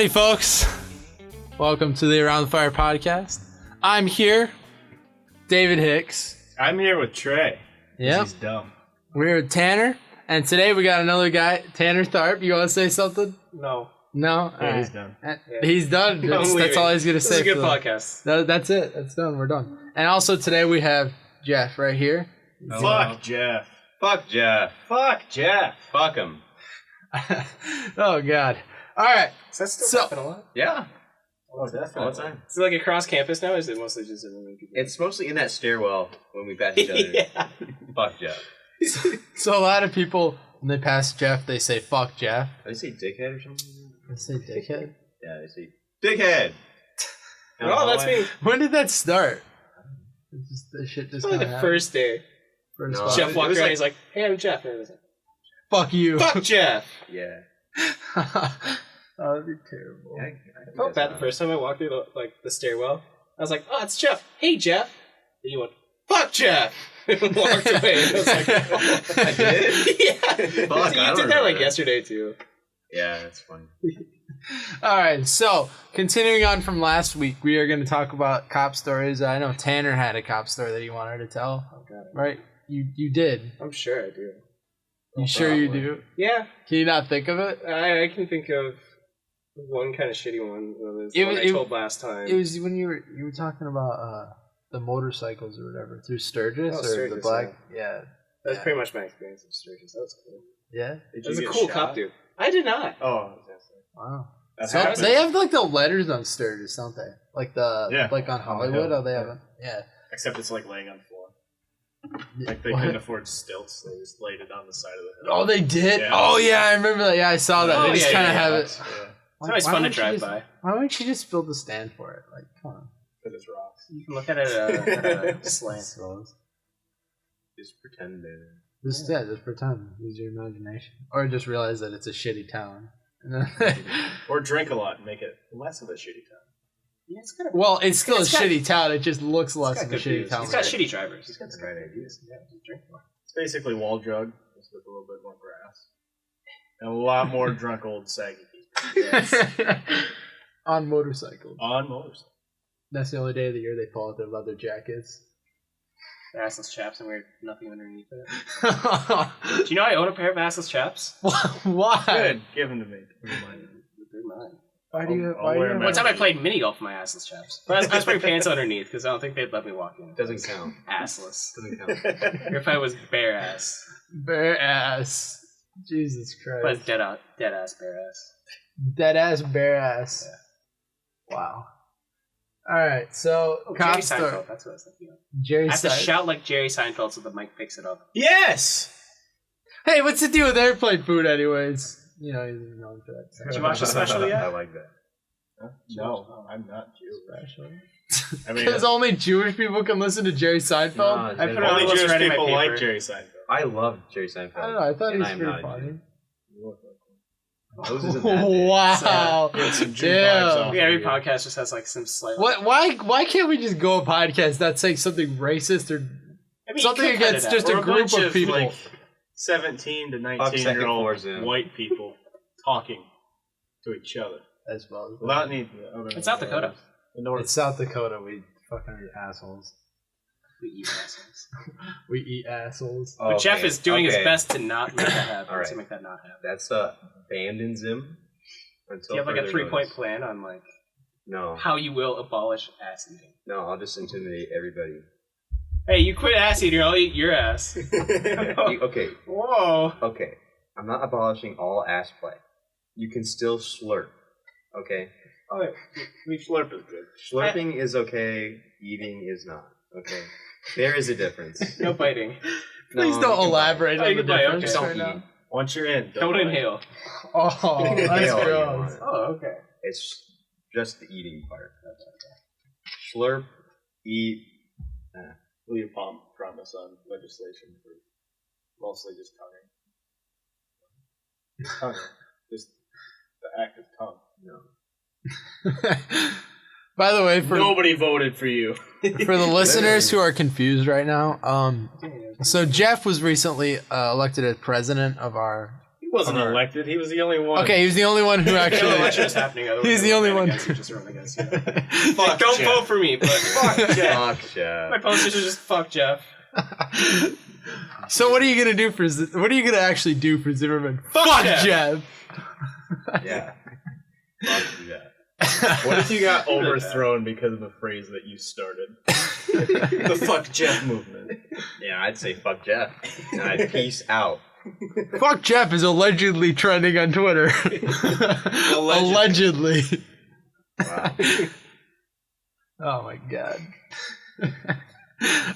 Howdy, folks. Welcome to the Around the Fire podcast. I'm here, David Hicks. I'm here with Trey. Yep. He's dumb. We're with Tanner, and today we got another guy, Tanner Tharp. You want to say something? No. No? Yeah, he's done. He's done. That's all he's going to say. This is a good podcast. That's it. That's done. We're done. And also today we have Geoff right here. Fuck Geoff. Fuck Geoff. Fuck Geoff. Fuck him. Oh, God. All right. Does that still happen a lot? Yeah. Oh, definitely. All the time. Is it like across campus now, or is it mostly just in the room? It's mostly in that stairwell when we pass each other. Yeah. Fuck Geoff. So a lot of people, when they pass Geoff, they say, fuck Geoff. Did they say dickhead or something? They say dickhead? Yeah, they say dickhead. Oh, that's me. When did that start? This shit just Probably kinda the happened. first day. First No. one. Geoff it walked was around, like- he's like, hey, I'm Geoff. And I was like, Fuck you. fuck Geoff. Yeah. That would be terrible. I I felt bad the first time I walked through the stairwell. I was like, oh, it's Geoff. Hey, Geoff. And you went, fuck Geoff. And walked away. And I was like, oh. I did? Yeah. Fuck, I You don't did that remember like that. yesterday, too. Yeah, that's funny. All right, so continuing on from last week, we are going to talk about cop stories. I know Tanner had a cop story that he wanted to tell, Oh, God. right? You did. I'm sure I do. You sure you do? Yeah. Can you not think of it? I can think of one kind of shitty one. I told last time. It was when you were talking about the motorcycles or whatever through Sturgis Oh, or the Sturgis, black. Yeah. That was pretty much my experience with Sturgis. That was cool. Yeah. Did That was you a get cool shot? cop dude. I did not. Oh, I was gonna say. Wow. That So happened. they have like the letters on Sturgis, don't they? Like like on Hollywood. yeah. Oh, they haven't. Yeah. Except it's like laying on the floor. Like they What? couldn't afford stilts, so they just laid it on the side of the hill. Oh, they did. Yeah. Oh, yeah, I remember that. Yeah, I saw that. Oh, They just yeah, kind of yeah, have yeah. it. Yeah, It's always Why fun to don't you drive just- by. Why don't you just build the stand for it? Like, come on. because it's rocks. You can look at it at a slant. Just pretend they're... Just pretend. Use your imagination. Or just realize that it's a shitty town. Or drink a lot and make it less of a shitty town. Yeah, it's got Well, it's still a It's got- shitty town. It just looks less got of a good shitty views. town. It's got shitty drivers. He's got the right ideas. Yeah, just drink more. It's basically wall drug, just with a little bit more grass. And a lot more drunk old saggy people. On motorcycles. On motorcycles. That's the only day of the year they pull out their leather jackets. Assless chaps and wear nothing underneath it. Do you know I own a pair of assless chaps? Why? Good. Give them to me. Never mind. They're mine. Why do you? I'll Why do wear you? them One time I played mini golf with my assless chaps. But I was wearing pants underneath because I don't think they'd let me walk in. Doesn't count. Assless. Doesn't count. Or if I was bare ass. Bare ass. Jesus But Christ. dead ass bare ass. Dead ass, bare ass. Wow. All right, so Oh, cop Jerry story. Seinfeld. That's what I was thinking of. Jerry I have to Seinfeld. shout like Jerry Seinfeld so the mic picks it up. Yes! Hey, what's the deal with airplane food, anyways? You know, he's known for that. Did you watch the special yet? I like that. Huh? No, I'm not Jewish. Special. I mean, Because only Jewish people can listen to Jerry Seinfeld. Nah, I put it on only the list Jewish right in my people paper. like Jerry Seinfeld. I love Jerry Seinfeld. I don't know. I thought he And was I'm pretty not a funny. Jew. Nose isn't that big. Wow. Get some Jew Damn. vibes off Yeah, every of you. podcast just has like some slight. What? Why can't we just go a podcast that's saying something racist or I mean, something you could cut against it just out. a Or group bunch of people? Like 17 to Fuck 19 second year old floors in. white people talking to each other as well? without need. It's South Dakota. In order It's South Dakota. We fucking assholes. We eat assholes. We eat assholes. But Geoff Okay, is doing his okay. best to not make that happen. All right. To make that not happen. That's abandons him. Do you have like a further 3-point notice. plan on like No. how you will abolish ass eating? No, I'll just intimidate everybody. Hey, you quit ass eating, I'll eat your ass. Okay. Whoa. Okay. I'm not abolishing all ass play. You can still slurp. Okay? Oh, wait. we slurp is good. Slurping is okay. Eating is not. Okay? There is a difference. No biting. Please No, don't you can elaborate Oh, on you the can bite, difference okay. Don't right now. eat. Once you're in, Don't inhale. Oh, You can that's inhale all you gross. want. Oh, okay. It's just the eating part. Slurp, eat. Will you promise on legislation for mostly just tonguing? Tonguing. Just the act of tongue. No. By the way, for Nobody voted for you. for the listeners who are confused right now, so Geoff was recently elected as president of our wasn't elected. He was the only one. Okay, he was the only one who actually. The election was happening. He's the only one. Just run against you. Fuck, don't vote for me, but fuck Jeff. Fuck Jeff. My posters are just fuck Jeff. So what are you gonna do for? What are you gonna actually do for Zimmerman? Fuck Jeff. Yeah. Fuck Jeff. What if you got overthrown because of a phrase that you started? The fuck Jeff movement. Yeah, I'd say fuck Jeff. And I'd peace out. Fuck Jeff is allegedly trending on Twitter. Allegedly. Wow. Oh my god.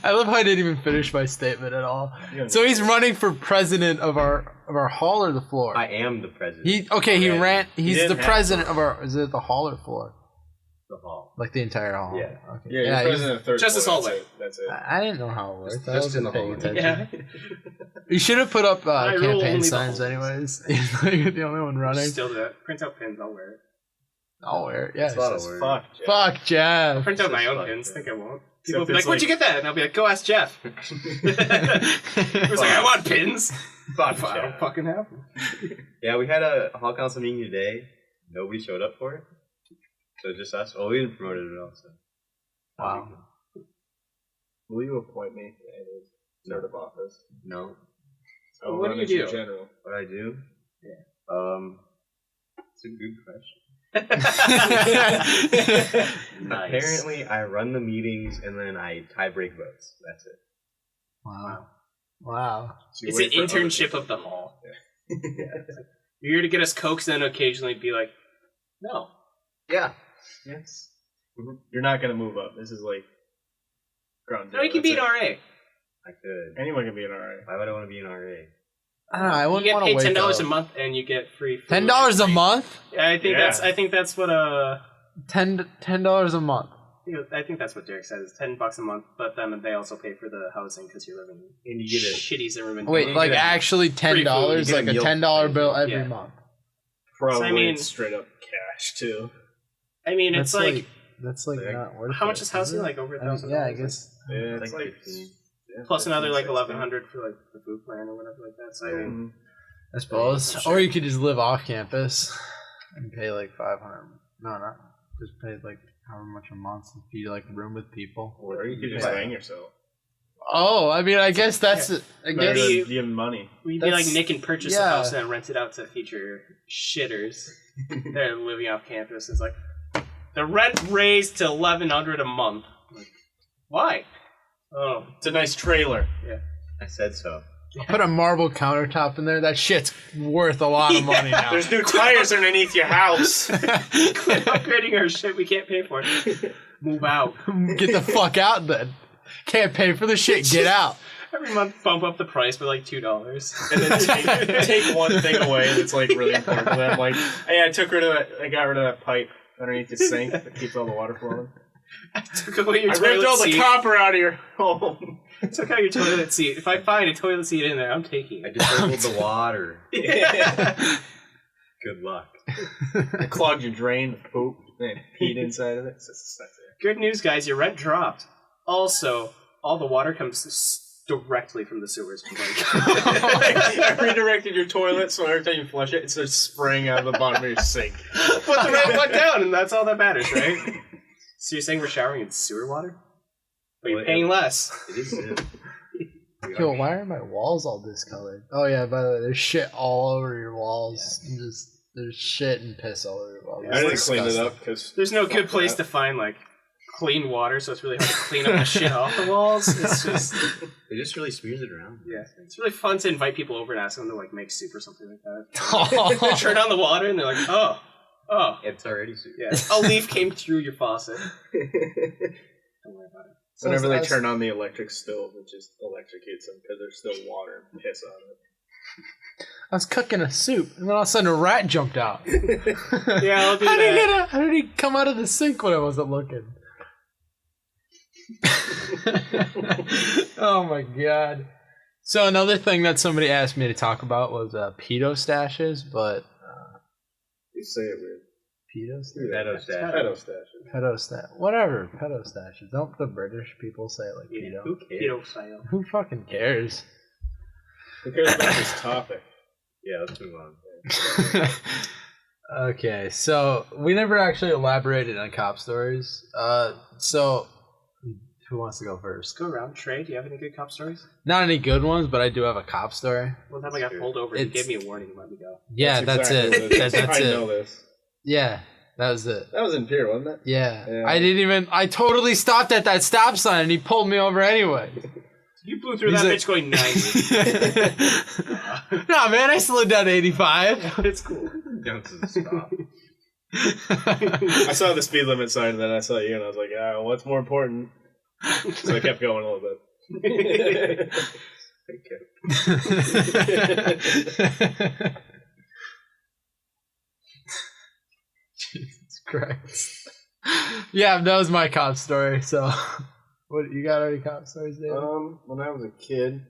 I love how I didn't even finish my statement at all. So he's running for president of our hall or the floor? I am the president. He ran. He's the president of our. Is it the hall or floor? The hall. Like the entire hall. Yeah. Okay. Yeah, you're president of third Justice floor, Hallway. That's it. I didn't know how it worked. I Just in wasn't the paying hallway. attention. Yeah. You should have put up I rule only campaign the signs, hallways. anyways. You're the only one running. Still do that. Print out pins. I'll wear it. I'll wear it. Yeah. That's a lot of Says, work. fuck Jeff. Fuck Jeff. I'll print out my Says own fuck pins. Jeff. Think I won't. Except People will be like, it's "Where'd you get that?" And I'll be like, "Go ask Jeff." It was like, "I want pins." Fuck I don't Jeff. fucking have them. Yeah, we had a hall council meeting today. Nobody showed up for it. So just us. Well, we didn't promote it at all. So. Wow. Will you appoint me to any sort of office? No. I'll What run do you as your do? General. What I do? Yeah. It's a good question. Nice. Apparently, I run the meetings and then I tie break votes. That's it. Wow. Wow. So you It's an wait for other internship people. of the hall. You're here to get us cokes, then occasionally be like, "No." Yeah. Yes. You're not gonna move up. This is like ground No, you can be an RA. I could. Anyone can be an RA. Why would I want to be an RA? I don't know. I You wouldn't get want to paid wait. $10 a month, and you get free food. $10 a month? Yeah, I think that's what $10 a month. I think that's what Derek said. It's $10 a month, but then they also pay for the housing because you're living And in you get a shitty Zimmerman. Wait, you like get a actually $10, You get a like a meal $10 bill every Yeah. month. Probably I mean- straight up cash too. I mean, it's like that's like like, not worth it. how much is housing? it? Like over I mean, $1,000? yeah, I guess. Yeah, like it's like 15. Plus another like 15, 1100 for like the food plan or whatever like that. So I mean, Mhm. I suppose. Or you could just live off campus and pay like $500. No, not just pay like however much a month if you like room with people. Or you could just Yeah. hang yourself. Oh, I mean, I guess that's it. I Better guess. than giving money. we'd be like That's- Nick and purchase a yeah. house and then rent it out to future shitters. They're living off campus. It's like the rent raised to $1,100 a month. Like, why? Oh, It's a nice trailer. I said so. Put a marble countertop in there. That shit's worth a lot of money now. There's new tires underneath your house. quit upgrading our shit we can't pay for. Move out. Get the fuck out then. Can't pay for the shit. Get out. Every month, bump up the price by like $2. And then take one thing away that's like really important to them. Like, hey, I got rid of that pipe underneath the sink that keeps all the water flowing. I took away your I toilet ripped all seat. the copper out of your home. I took out your toilet seat. If I find a toilet seat in there, I'm taking I it. disabled the water. Yeah. Good luck. I clogged your drain with poop and peed inside of it. It's just stuck Good news, guys. Your rent dropped. Also, all the water comes directly from the sewers. there. I redirected your toilet so every time you flush it, it starts spraying out of the bottom of your sink. But the rent went down, and that's all that matters, right? So you're saying we're showering in sewer water? But you're Well, paying less. It is. Yo, why are my walls all discolored? Oh yeah, by the way, there's shit all over your walls. And just there's shit and piss all over your walls. I didn't It's clean it disgusting. up because There's no good place to find, like, clean water, so it's really hard to clean up the shit off the walls. It's just... It just really smears it around. Yeah, it's really fun to invite people over and ask them to like make soup or something like that. They turn on the water and they're like, "Oh, It's already super. yeah, a leaf came through your faucet." Don't worry about it. whenever So they that's- turn on the electric stove, it just electrocutes them because there's still water and piss on it. I was cooking a soup, and then all of a sudden a rat jumped out. Yeah, I'll do How did, that. how did he come out of the sink when I wasn't looking? Oh my god. So another thing that somebody asked me to talk about was pedo stashes, but You say it weird. pedo Pedo stash. Pedo stashes. pedo stash, whatever, pedo stashes. Don't the British people say it like Yeah, pedo? who cares? Pedophile. Who fucking cares? Who cares about this topic? Yeah, let's move on. Okay, so we never actually elaborated on cop stories. So who wants to go first? Go around. Trey, do you have any good cop stories? Not any good ones, but I do have a cop story. One time I got pulled over. You It's- gave me a warning and let me go. Yeah, that's exactly it. what it is. That's I it. know this. Yeah, that was it. That was in Pier, wasn't it? Yeah. Yeah. I totally stopped at that stop sign and he pulled me over anyway. You blew through He's that like- bitch going 90. Nah, man, I slowed down to 85. It's cool. Down to the stop. I saw the speed limit sign and then I saw you and I was like, what's more important? So I kept going a little bit. Jesus Christ. Yeah, that was my cop story. So, what you got? Any cop stories, David? When I was a kid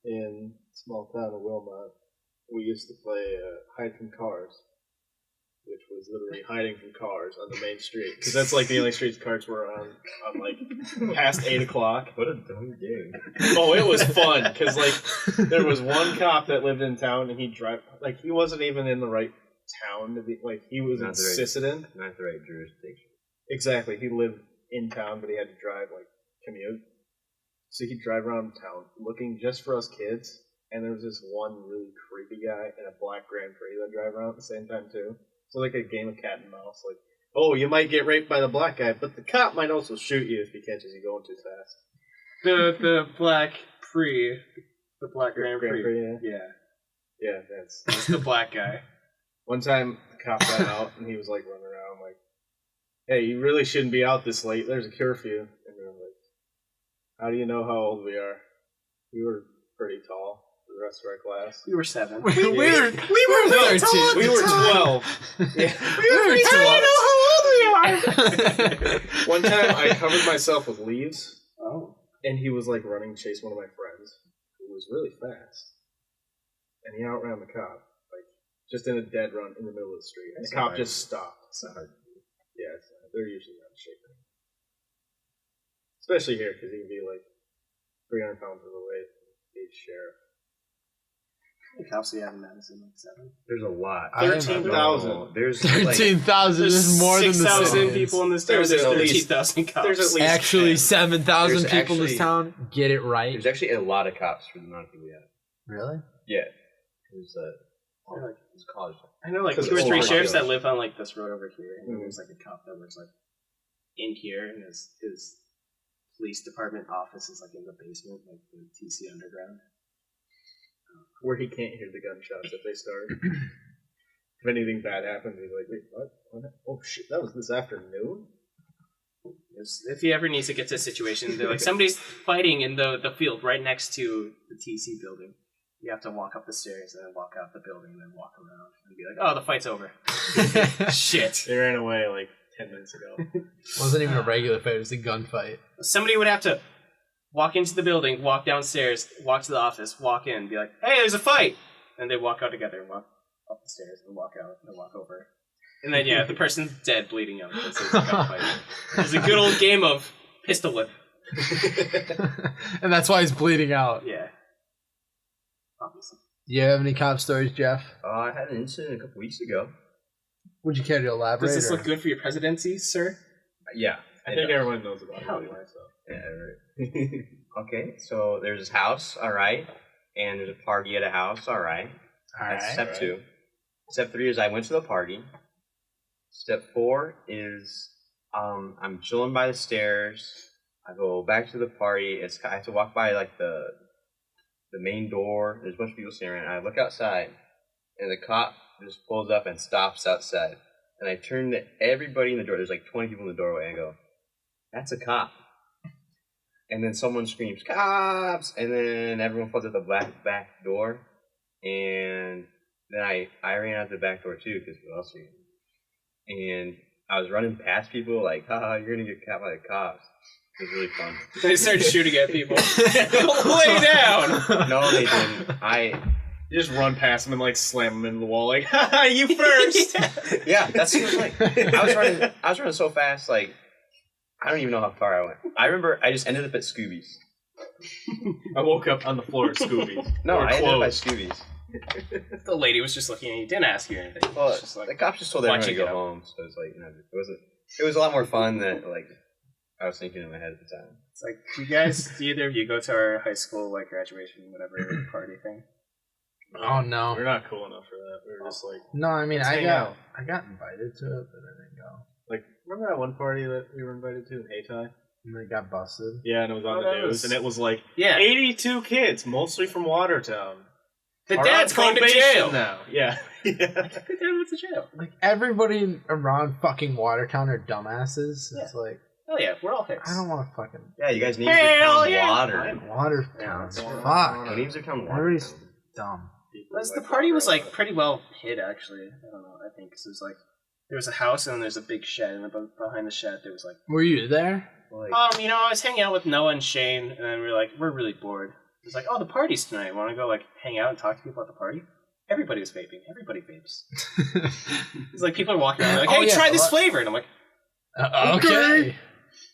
in a small town of Wilmot, we used to play hide from cars, which was literally hiding from cars on the main street because that's like the only streets cars were on like past 8 o'clock. What a dumb game. Oh, it was fun because like there was one cop that lived in town and he'd drive like he wasn't even in the right town to be like he was in Not the right- Sisseton. Not the right jurisdiction. Exactly, he lived in town, but he had to drive like commute. So he'd drive around town looking just for us kids. And there was this one really creepy guy in a black Grand Prix that drive around at the same time too. So like a game of cat and mouse. Like, oh, you might get raped by the black guy, but the cop might also shoot you if he catches you going too fast. The black the black Grand Prix. Yeah. Yeah, that's. It's the black guy. One time, the cop got out and he was like running around like, "Hey, you really shouldn't be out this late. There's a curfew." And we were like, "How do you know how old we are?" We were pretty tall for the rest of our class. We were 7. we were No, 13. we were 12. Yeah. We were 12. One time, I covered myself with leaves, Oh. and he was like running to chase one of my friends, who was really fast, and he outran the cop, like just in a dead run in the middle of the street. And the cop just stopped. It's not hard to do. Yeah, they're usually not shaking. Especially here, because he can be like 300 pounds overweight. He's sheriff. How many cops do you have in Madison? Like 7? There's a lot. I don't 13,000. No, there's like 13,000 is more than the 6,000 city. people in this town. There's There's at least- 13,000 cops. there's at least Actually, 10. 7,000 There's people in this actually- town. Get it right. there's actually a lot of cops for the amount of people we have. Really? Yeah. There's it's college. I know like 'Cause 2 or it's 3 all sheriffs that population. live on like this road over here. And Mhm. there's like a cop that works like in here, and his police department office is like in the basement, like the TC Underground. Where he can't hear the gunshots if they start. If anything bad happens, he's like, "Wait, what? Oh shit, that was this afternoon?" If he ever needs to get to a situation, they're like somebody's fighting in the field right next to the TC building. You have to walk up the stairs and then walk out the building and then walk around and be like, "Oh, the fight's over." Shit. They ran away like 10 minutes ago. Wasn't even a regular fight. It was a gunfight. Somebody would have to walk into the building, walk downstairs, walk to the office, walk in, be like, "Hey, there's a fight," and they walk out together and walk up the stairs and walk out and walk over, and then the person's dead, bleeding out. It's a gunfight. It's a good old game of pistol whip. And that's why he's bleeding out. Yeah. Obviously. Do you have any cop stories, Jeff? I had an incident a couple weeks ago. Would you care to elaborate? Does this or- look good for your presidency, sir? Yeah. I think everyone knows about it Hell anyway, so. Yeah, right. Okay, so there's this house, all right, and there's a party at a house, all right. All That's right. step 2. Step 3 is I went to the party. Step 4 is I'm chilling by the stairs. I go back to the party. I have to walk by like the main door. There's a bunch of people sitting around. I look outside, and the cop just pulls up and stops outside. And I turn to everybody in the door. There's like 20 people in the doorway. And I go, "That's a cop." And then someone screams, "Cops!" And then everyone falls out the back door. And then I ran out the back door too, because what else are you gonna do? And I was running past people like, "Haha, you're gonna get caught by the cops." It was really fun. They started shooting at people. Lay down! No, they didn't. You just run past him and like slam him into the wall, like, "Haha, you first!" Yeah, that's what it was like. I was running so fast, like, I don't even know how far I went. I remember I just ended up at Scooby's. I woke up on the floor at Scooby's. No, Or I ended up at closed. Scooby's. The lady was just looking at you, didn't ask you anything. Well, It's just like, the cops just told everyone to watching go it. home, so it's like, it was a lot more fun than like I was thinking in my head at the time. It's like, do either of you go to our high school like graduation, whatever party thing? Oh no. We're not cool enough for that. We were just like, No, I mean Let's I hang got out. invited to it, but I didn't go. remember that one party that we were invited to in Hayti? And they got busted. Yeah, and it was on Oh, the that news, was- and it was like Yeah. 82 kids, mostly from Watertown. The are dad's on going to probation jail. now. Yeah. yeah. The dad went to jail. Like everybody around fucking Watertown are dumbasses. It's like Oh yeah, we're all hicks. I don't want to fucking Yeah, you guys need Hell to yeah. water. Watertown. Yeah, Fuck. We need to come water. Everybody's dumb. The party was like pretty well hid actually. I don't know. I think 'cause it was like there was a house and then there's a big shed, and behind the shed there was like Were you there? Like, I was hanging out with Noah and Shane, and then we're really bored. It's like, oh, the party's tonight. Want to go like hang out and talk to people at the party? Everybody was vaping. Everybody vapes. It's like people are walking around like, hey, Oh, yeah, try this what? flavor, and I'm like, Okay.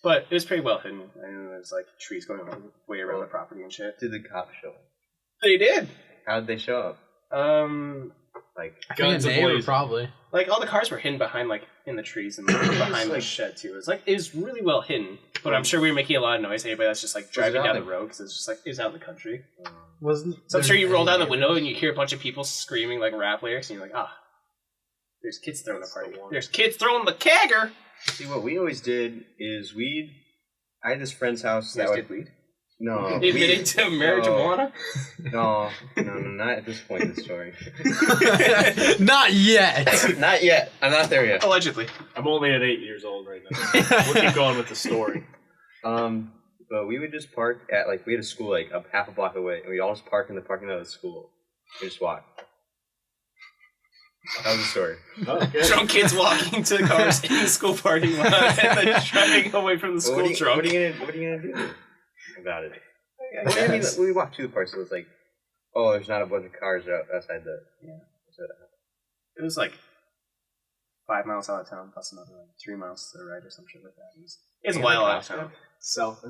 but it was pretty well hidden. And there's like trees going way around the property and shit. did the cops show up? They did. How did they show up? Like, I think Guns a neighbor a-blazing. probably. Like all the cars were hidden behind like in the trees and behind the shed too. It was really well hidden, but I'm sure we were making a lot of noise. Anybody that's just like driving down the road because it's just like it was out in the country. Wasn't So I'm sure you there roll down the any- window and you hear a bunch of people screaming like rap lyrics, and you're like, there's kids throwing a party. There's kids throwing the kegger. see, what we always did is I had this friend's house You that guys would did weed? no, Admitting to marijuana? no, not at this point in the story. Not yet. Not yet. I'm not there yet. Allegedly. I'm only at 8 years old right now. We'll keep going with the story. But we would just park at we had a school like up half a block away, and we'd all just park in the parking lot of the school. We just walk. That was the story. Okay. Drunk kids walking to the cars in the school parking lot and then driving away from the school drunk. What are you gonna do about it? I mean, we walked to the park, so it was like, oh, there's not a bunch of cars outside the. Yeah. It was like 5 miles out of town, plus another like 3 miles to the right or some shit like that. It was a while out of town. South.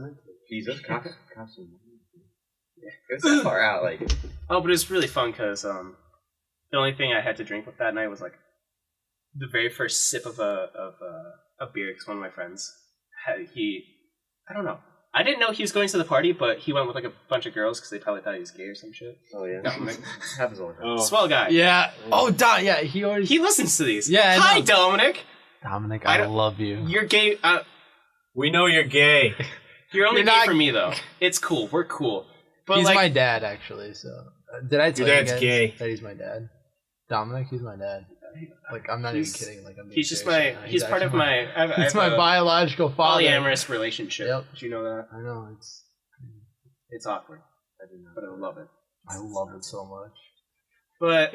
Jesus, cops. Yeah. It was that far out, like. Oh, but it was really fun because the only thing I had to drink with that night was like the very first sip of a beer because one of my friends I don't know. I didn't know he was going to the party, but he went with like a bunch of girls because they probably thought he was gay or some shit. Oh yeah. Dominic. Happens all the time. Oh. Swell guy. Yeah. Oh, yeah. He always. He listens to these. Yeah, I Hi, know. Dominic. Dominic, I I don't- love you. You're gay. We know you're gay. You're only You're gay not- for me though. It's cool. We're cool. But He's like, my dad, actually. So did I tell Your you dad's guys gay. that he's my dad? Dominic, he's my dad. Like I'm not even He's- kidding. Like I'm. being he's just serious my. right now. He's part of actually my. I He's have my a biological father. polyamorous relationship. Yep. Did you know that? I know It's awkward. I do not, but I love it. I love it so much. But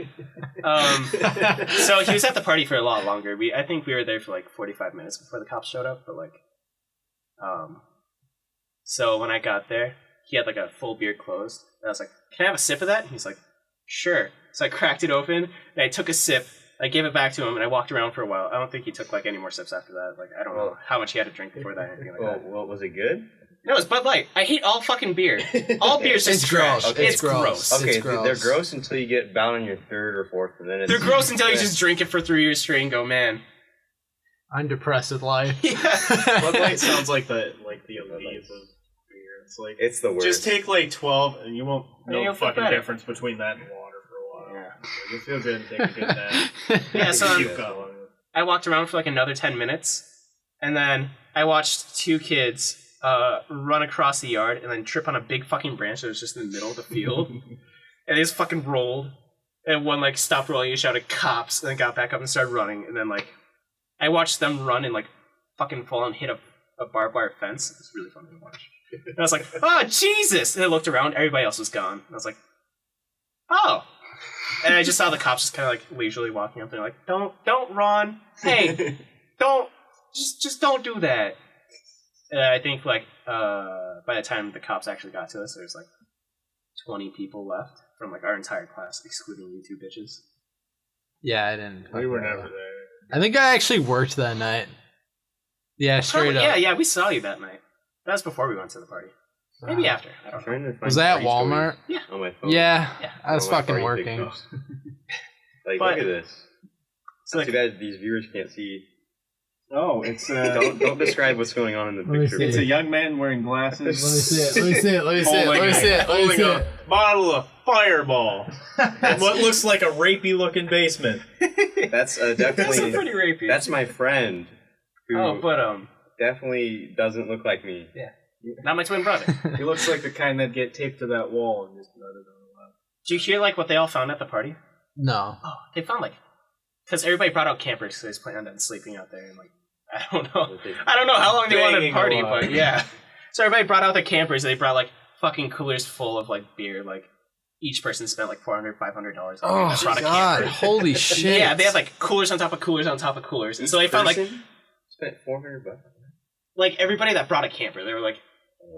so he was at the party for a lot longer. I think we were there for like 45 minutes before the cops showed up. But like, so when I got there, he had like a full beer closed. And I was like, "Can I have a sip of that?" And he's like, "Sure." So I cracked it open and I took a sip. I gave it back to him and I walked around for a while. I don't think he took like any more sips after that. Like I don't know how much he had to drink before that. Or anything like that. Well, was it good? No, it's Bud Light. I hate all fucking beer. All beer's just It's trash. gross. Okay. It's gross. Okay, It's they're gross. gross until you get about on your third or fourth, and then it's They're gross until you just drink it for 3 years straight and go, man. I'm depressed with life. Bud Light sounds like the elite of beer. It's like It's the worst. just take like 12, and you won't And know you'll the feel fucking better. difference between that and water for a while. Yeah. Like, you feel good and take a good nap. Yeah, so Keep going. I walked around for like another 10 minutes, and then I watched two kids run across the yard and then trip on a big fucking branch that was just in the middle of the field. And they just fucking rolled. And one like stopped rolling and shouted cops, and then got back up and started running. And then like I watched them run and like fucking fall and hit a barbed wire fence. It's really fun to watch. And I was like, oh Jesus! And I looked around, everybody else was gone. And I was like, oh. And I just saw the cops just kind of like leisurely walking up. They're like, don't run. Hey, just don't do that. And I think like by the time the cops actually got to us, there's like 20 people left from like our entire class, excluding you two bitches. Yeah, I didn't. We were never there. I think I actually worked that night. Yeah, straight Probably, up. yeah, we saw you that night. That was before we went to the party. Maybe after. I I'm don't know. trying to find Was that party Walmart? stories on my phone. Yeah, Yeah. I was On my fucking party working. pictures. Like, But- look at this. So like, Too bad these viewers can't see. Oh, it's Don't describe what's going on in the Let me picture. see. it's a young man wearing glasses. Let me see it. Let me see it. Let me see it. Let me see it. Let me see it. Bottle of Fireball. And what looks like a rapey looking basement. That's that's definitely. pretty rapey. That's my friend. Who Oh, but definitely doesn't look like me. not my twin brother. He looks like the kind that get taped to that wall and just nutted on the lap. Did you hear like what they all found at the party? No. Oh, they found like, because everybody brought out campers because they just planned on sleeping out there and like, I don't know how long they wanted to Banging party, a lot. but yeah. So everybody brought out their campers. They brought like fucking coolers full of like beer. Like each person spent like $400, $500. Oh brought a God! camper. Holy shit! Yeah, they had like coolers on top of coolers on top of coolers, and so they found like spent $400. like everybody that brought a camper. There were like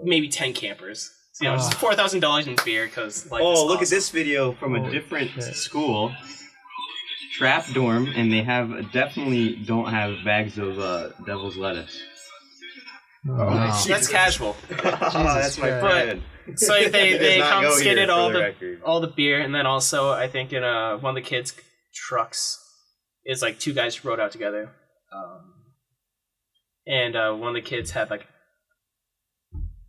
maybe 10 campers. So, you know, just $4,000 in beer because like. Oh, look at this video from a different school. Trap dorm, and they definitely don't have bags of devil's lettuce. Oh, wow. That's casual. That's my Christ. friend. So they Does not go confiscated here, for all the the record. all the beer, and then also I think in one of the kids' trucks is like two guys rode out together, and one of the kids had like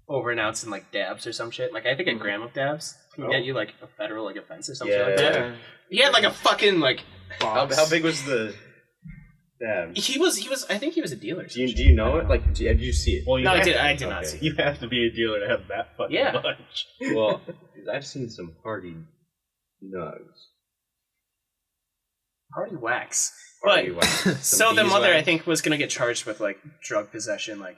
over an ounce in like dabs or some shit. Like I think a gram of dabs can get you like a federal like offense or something like that. Yeah. He had like a fucking like. How big was the dab? He was. I think he was a dealer. or Do some you shit. know it? Like, did you see it? Well, you No, I have, did not Okay. see. You have to be a dealer to have that fucking Yeah. much. Well, I've seen some party nugs. Party wax. Party But wax. so Some the mother, I beeswax. think, was gonna get charged with like drug possession, like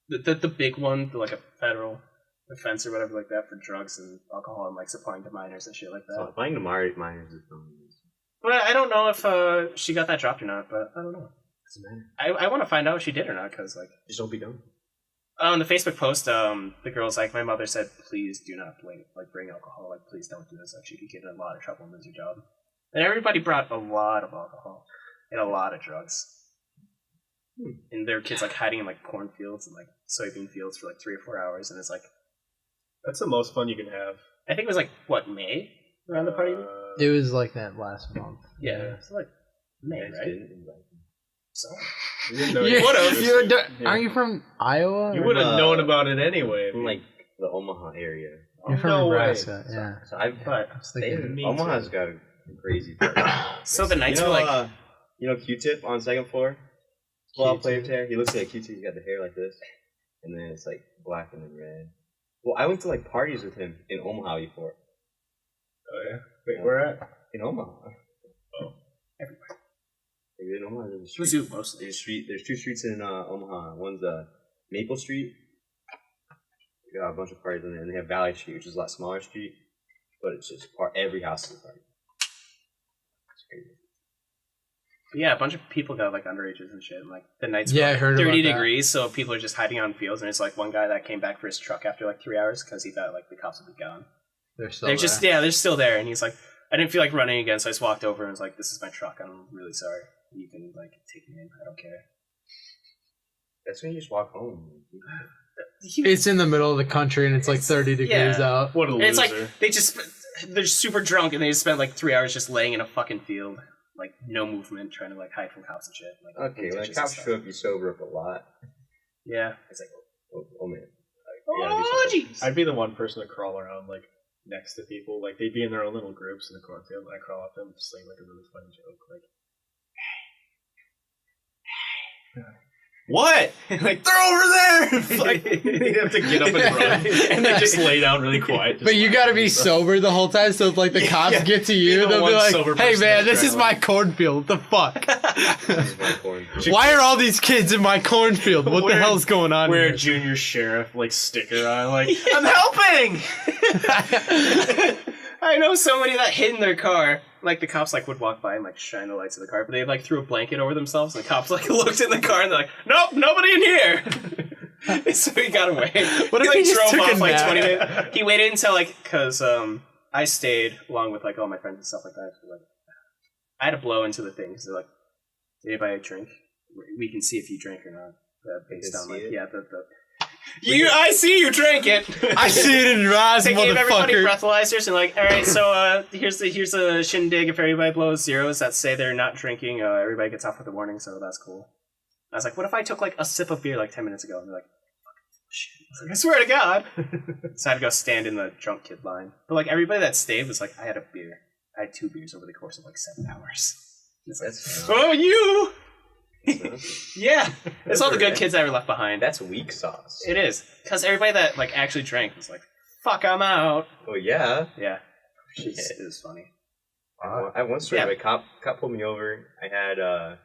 the big one, like a federal offense or whatever like that for drugs and alcohol and like supplying to minors and shit like that. So, buying the minors is fun. But I don't know if she got that dropped or not. But I don't know. Doesn't matter. I want to find out if she did or not because like Just don't be dumb. on the Facebook post, the girl's like, my mother said, please do not bring alcohol. Like, please don't do this. Like, she could get in a lot of trouble and lose her job. And everybody brought a lot of alcohol and a lot of drugs. And there were kids like hiding in like cornfields and like soybean fields for like 3 or 4 hours. And it's like, That's the most fun you can have. I think it was like what, May around the party? It was like that last month. Yeah, it's like May, Guys right? didn't invite me. So You didn't know You- would've. Aren't you from Iowa? You or- would have known about it anyway. From like the Omaha area. You're from No way. Nebraska. Yeah. So I've but I was thinking- Me Omaha's too. got a crazy party. so the nights you know, were like Q-Tip on second floor? Ball player hair. He looks like Q-Tip. He's got the hair like this, and then it's like black and then red. Well, I went to like parties with him in Omaha before. Oh yeah. Wait, where at? In Omaha. everywhere. Like, in Omaha, there's a street. Zoo mostly. There's two streets in Omaha. One's Maple Street. They got a bunch of parties in there, and they have Valley Street, which is a lot smaller street, but it's just every house is a party. It's crazy. But yeah, a bunch of people got like underages and shit. And like the nights Yeah, I were heard about 30 that. degrees, so people are just hiding on fields. And it's like one guy that came back for his truck after like 3 hours because he thought like the cops would be gone. They're still They're there. just they're still there. And he's like, I didn't feel like running again, so I just walked over and was like, "This is my truck. I'm really sorry. You can like take me in. I don't care." That's when you just walk home. It's in the middle of the country and it's like 30 degrees yeah. out. What a And loser. it's like they're super drunk and they just spent like 3 hours just laying in a fucking field, like no movement, trying to like hide from cops and shit. Like, Okay, when the ditches and cops stuff. show up, you sober up a lot. Yeah, it's like, Oh man. oh jeez. I'd be the one person to crawl around like next to people. Like they'd be in their own little groups in the cornfield, and I crawl up to them, just saying like a really funny joke, like What? Like They're over there! like they have to get up and run, and they just lay down really quiet. But you gotta be sober the whole time, so if like the cops Yeah. get to you, Be the they'll be one like, sober "Hey person man, that's this is my driving." cornfield. What the fuck? This is my corn. Why are all these kids in my cornfield? What the Wear- hell's going on wear a here?" junior sheriff like sticker on, like I'm helping. I know somebody that hid in their car. Like the cops like would walk by and like shine the lights of the car, but they like threw a blanket over themselves. And the cops like looked in the car and they're like, "Nope, nobody in here." So he got away. What if he like he just drove took a off like nap? 20 minutes? He waited until like because I stayed along with like all my friends and stuff like that. So, like, I had to blow into the thing. So like, did anybody drink? We can see if you drank or not, based can on see like it? yeah I see you drank it. I see it in your eyes, They gave everybody motherfucker. breathalyzers and like, all right, so here's a shindig. If everybody blows zeros that say they're not drinking, everybody gets off with a warning. So that's cool. I was like, what if I took like a sip of beer like 10 minutes ago? And they're like, shit. I was like, I swear to God. So I had to go stand in the drunk kid line. But like everybody that stayed was like, I had a beer. I had 2 beers over the course of like 7 hours. It's like, oh, you. Yeah, it's all the good kids that were left behind. That's weak sauce. It is, because everybody that like actually drank was like, "Fuck, I'm out." Oh yeah. Yeah, it was funny. I once story, a cop pulled me over. I had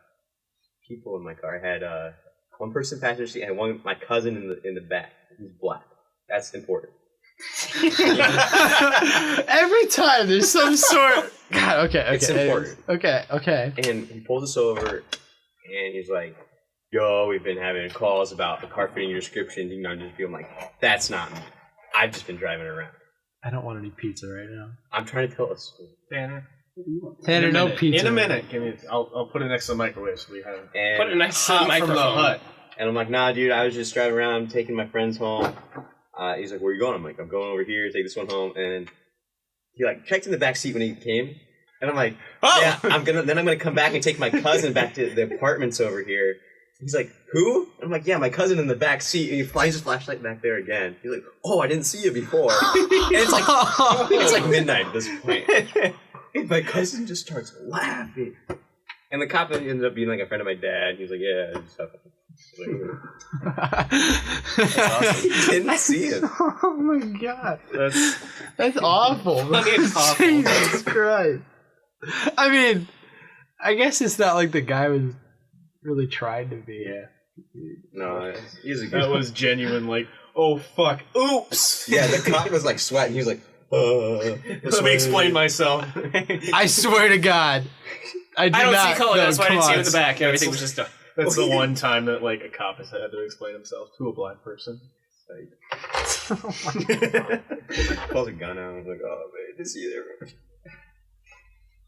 people in my car. I had one person passenger seat and my cousin in the back. He's black. That's important. Every time there's some sort. God, okay. It's important. Okay. And he pulls us over. And he's like, yo, we've been having calls about the car fitting your description. You know, just feeling like, that's not me. I've just been driving around. I don't want any pizza right now. I'm trying to tell a story. Tanner, no pizza. In a minute. Give me. I'll put it next to the microwave so we have it. And, Put it next to the Hot from the microphone. hut. and I'm like, nah, dude, I was just driving around taking my friends home. He's like, where are you going? I'm like, I'm going over here, take this one home. And he like checked in the back seat when he came. And I'm like, Oh! yeah, I'm gonna come back and take my cousin back to the apartments over here. He's like, who? And I'm like, yeah, my cousin in the back seat. And he flies his flashlight back there again. He's like, oh, I didn't see you before. And it's like midnight at this point. And my cousin just starts laughing. And the cop ended up being like a friend of my dad. He's like, yeah, just have That's awesome. He didn't see him. Oh my god. That's awful. Fucking awful. Jesus Christ. I mean, I guess it's not like the guy was really trying to be. Yeah. No, he's a good That was genuine, like, oh fuck, oops! Yeah, the cop was like sweating. He was like, Let me explain myself. I swear to God. I don't not see color, know that's why I didn't see you in the cause. back. Everything was just That's the one time that, like, a cop has had to explain himself to a black person. pulls a gun out. I was like, oh, man, to see there.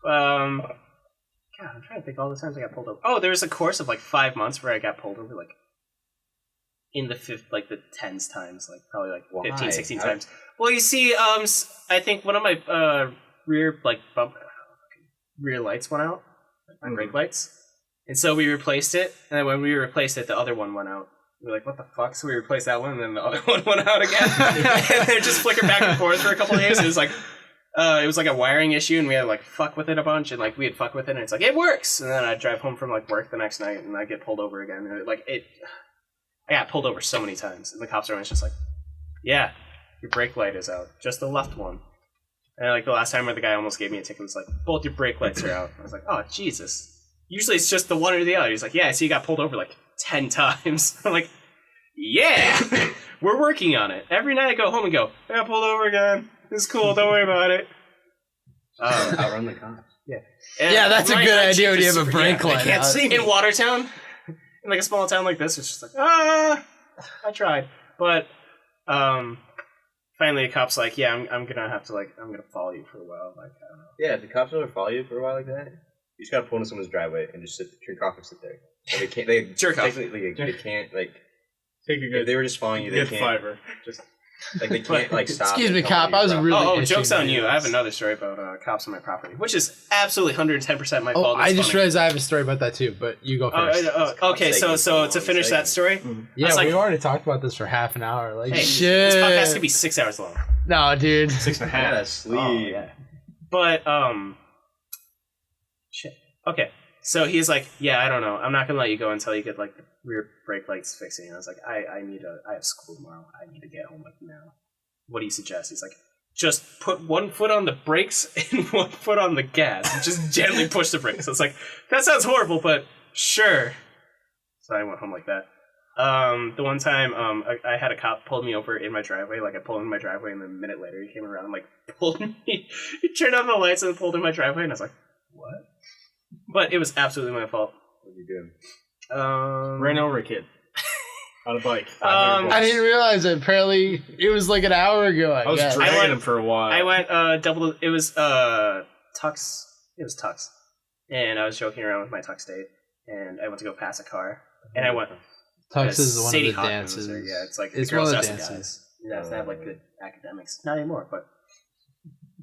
God, I'm trying to think all the times I got pulled over. Oh, there was a course of like 5 months where I got pulled over like in the the tens times, like probably like Why? 15, 16 How- times. Well, you see, I think one of my rear rear lights went out, like my brake lights, and so we replaced it. And then when we replaced it, the other one went out. We were like, what the fuck? So we replaced that one, and then the other one went out again. And it just flickered back and forth for a couple of days. It was like a wiring issue, and we had to like fuck with it a bunch, and like we had fucked with it, and it's like it works. And then I drive home from like work the next night, and I get pulled over again. And I got pulled over so many times, and the cops are always just like, "Yeah, your brake light is out, just the left one." And like the last time where the guy almost gave me a ticket was like, "Both your brake lights are out." I was like, "Oh Jesus!" Usually it's just the one or the other. He's like, "Yeah, I see you got pulled over like 10 times." I'm like, "Yeah, we're working on it." Every night I go home and go, "I got pulled over again. It's cool. Don't worry about it." Outrun the cops. Yeah, that's a good idea when you have a brake light They can't out. see me. In Watertown, in like a small town like this, it's just like, I tried. But finally the cop's like, yeah, I'm gonna have to I'm gonna follow you for a while. Like, I don't know. Yeah, if the cops ever follow you for a while like that, you just gotta pull into someone's driveway and just drink off and sit there. And they can't. They Jerk off. technically they can't like. Take a If good, they were just following you, they good can't. fiver. Just Like they can't like stop. Excuse and me, tell cop. you I was about- really. Oh, itching joke's on to you. do I have this. another story about cops on my property, which is absolutely 110% my Oh, fault. I It's just funny. realized I have a story about that too, but you go first. Okay, so to finish that story, Yeah, was like- we already talked about this for half an hour. Like, hey, shit. this podcast could be 6 hours long. No, dude. 6.5. Yeah, sleep. Oh, yeah. But shit. Okay. So he's like, yeah, I don't know. I'm not gonna let you go until you get like the rear brake lights fixing. I was like, I have school tomorrow. I need to get home like now. What do you suggest? He's like, just put one foot on the brakes and one foot on the gas and just gently push the brakes. It's like, that sounds horrible, but sure. So I went home like that. The one time I had a cop pulled me over in my driveway. Like I pulled in my driveway, and then a minute later he came around and like pulled me. He turned on the lights and pulled in my driveway, and I was like, what? But it was absolutely my fault. What are you doing? Ran over a kid on a bike. 500 I bucks. didn't realize that. Apparently, it was like an hour ago. I was guess. dragging went- him for a while. I went double. It was Tux. It was Tux, and I was joking around with my Tux date, and I went to go pass a car, and I went. Tux is one Sadie of the Hawk dances. moves her, yeah, it's like It's the girls one of the dress the dances. guys. You have to have like good academics. Not anymore, but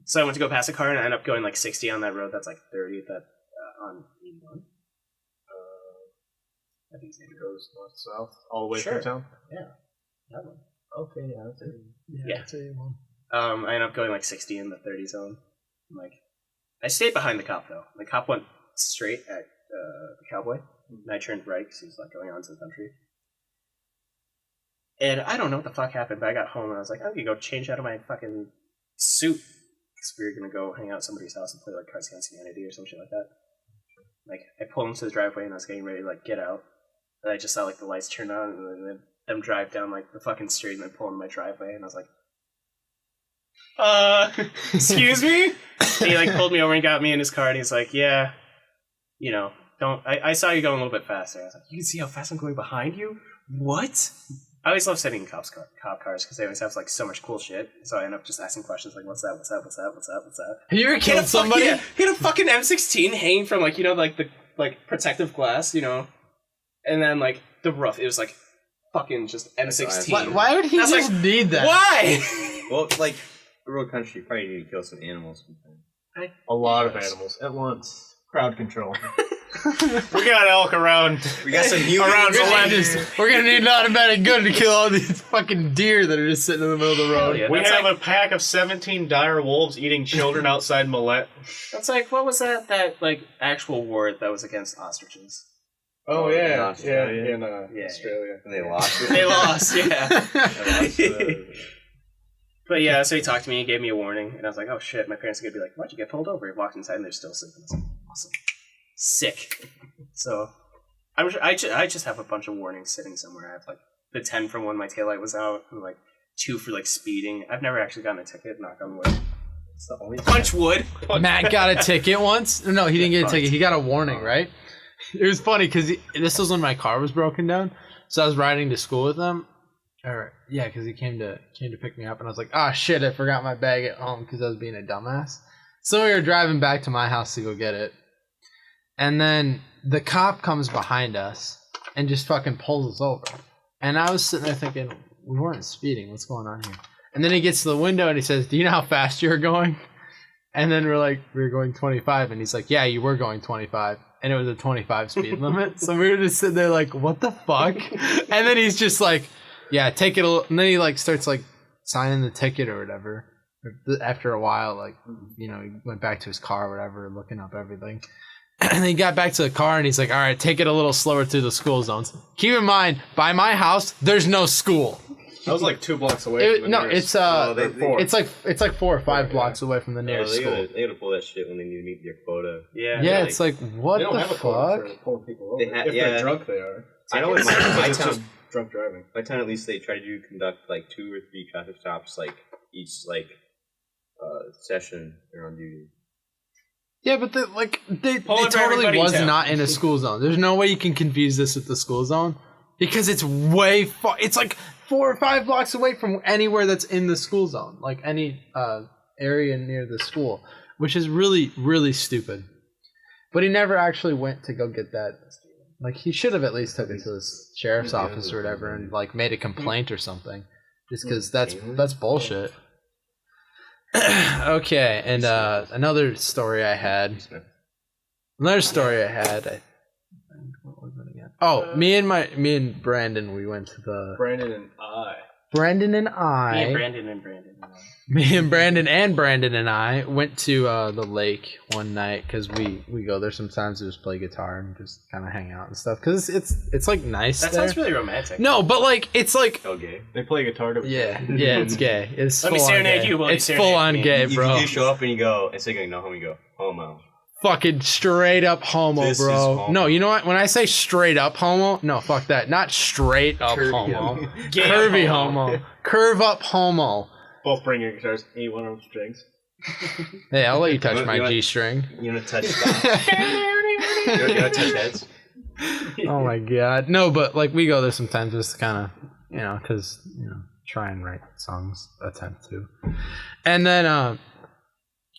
so I went to go past a car and I ended up going like 60 on that road. That's like 30 that on 81. I think It goes north south all the way Sure. through town. that one. Okay, yeah, that's it. Yeah. I'll tell you one. I ended up going like 60 in the 30 zone. Like, I stayed behind the cop though. The cop went straight at the cowboy, and I turned right because he was like going on to the country. And I don't know what the fuck happened, but I got home and I was like, I'm gonna go change out of my fucking suit because we were gonna go hang out at somebody's house and play like Cards Against Humanity or some shit like that. Like, I pulled into the driveway and I was getting ready to like get out, and I just saw like the lights turn on and then them drive down like the fucking street and then pull into my driveway, and I was like, excuse me? And he like pulled me over and got me in his car, and he's like, yeah, you know, don't. I saw you going a little bit faster. I was like, you can see how fast I'm going behind you? What? I always love sitting in cop cars because they always have like so much cool shit. So I end up just asking questions like, what's that? What's that? What's that? What's that? What's that? Have you ever killed somebody? He had a fucking M16 hanging from like, you know, like the like protective glass, you know, and then like the roof. It was like fucking just M16. Why would he That's just like, need that? Why? Well, like rural country, you probably need to kill some animals sometimes. A lot of animals at once. Crowd control. We got elk around. We got some humans Around We're gonna need an automatic gun to kill all these fucking deer that are just sitting in the middle of the road. Yeah, We that's have like, a pack of 17 dire wolves eating children outside Millette. that's like, what was that like actual war that was against ostriches? Oh in yeah, Australia. yeah, in Yeah. Australia. And they lost it. They lost, yeah. They lost, But yeah, so he talked to me and gave me a warning, and I was like, oh shit, my parents are gonna be like, why'd you get pulled over? He walked inside and they're still sleeping. I was like, awesome. Sick. So I just have a bunch of warnings sitting somewhere. I have like the 10 from when my taillight was out, and like 2 for like speeding. I've never actually gotten a ticket, knock on wood. It's the only Punch wood. Matt got a ticket once. No, he didn't get a fucked. ticket. He got a warning, right? It was funny because this was when my car was broken down. So I was riding to school with him. Or yeah, because he came to pick me up, and I was like, "Ah, shit! I forgot my bag at home because I was being a dumbass." So we were driving back to my house to go get it, and then the cop comes behind us and just fucking pulls us over. And I was sitting there thinking, we weren't speeding. What's going on here? And then he gets to the window and he says, "Do you know how fast you were going?" And then we're like, "We were going 25." And he's like, "Yeah, you were going 25." And it was a 25 speed limit. So we were just sitting there like, what the fuck? And then he's just like, yeah, take it. And then he like starts like signing the ticket or whatever. After a while, like, you know, he went back to his car or whatever, looking up everything. And then he got back to the car and he's like, all right, take it a little slower through the school zones. Keep in mind, by my house, there's no school. I was like 2 blocks away. From the No, nearest- it's like 4 or 5 blocks away from the nearest they school. gotta pull that shit when they need to meet their quota. Yeah. Yeah, like- it's like, what They don't the have a quota fuck? for pulling people over. They If yeah. they're drunk, they are. I know in my It's town, just drunk driving. my town at least they try to conduct like 2 or 3 traffic stops like each like session they're on duty. Yeah, but they Pull over totally everybody in was town. not in a school zone. There's no way you can confuse this with the school zone because it's way far. It's like 4 or 5 blocks away from anywhere that's in the school zone, like any area near the school, which is really, really stupid. But he never actually went to go get that. Like, he should have at least took it to the sheriff's office or whatever and like made a complaint or something, just because that's bullshit. Okay, and another story I had. What was it again? Oh, me and Brandon, we went to the Brandon and I. Brandon and Me I. and Brandon. Me and Brandon and I went to the lake one night because we go there sometimes to just play guitar and just kind of hang out and stuff because it's like nice. That there. sounds really romantic. No, but like it's like Okay. They play guitar to. yeah, it's gay. It's Let me full on serenade gay. you while you It's serenade full on me. gay, You bro. do show up and you go, it's like no home. You go homo. Fucking straight up homo, This is bro. homo. No, you know what? When I say straight up homo, no, fuck that. Not straight up homo. Gay Curvy homo. homo. Curve up homo. Both bring your guitars. Eat one of them strings. Hey, I'll let you touch You my want- G string. You wanna touch that? you wanna touch heads? Oh my god. No, but like we go there sometimes just to kind of, you know, because, you know, try and write songs, attempt to. And then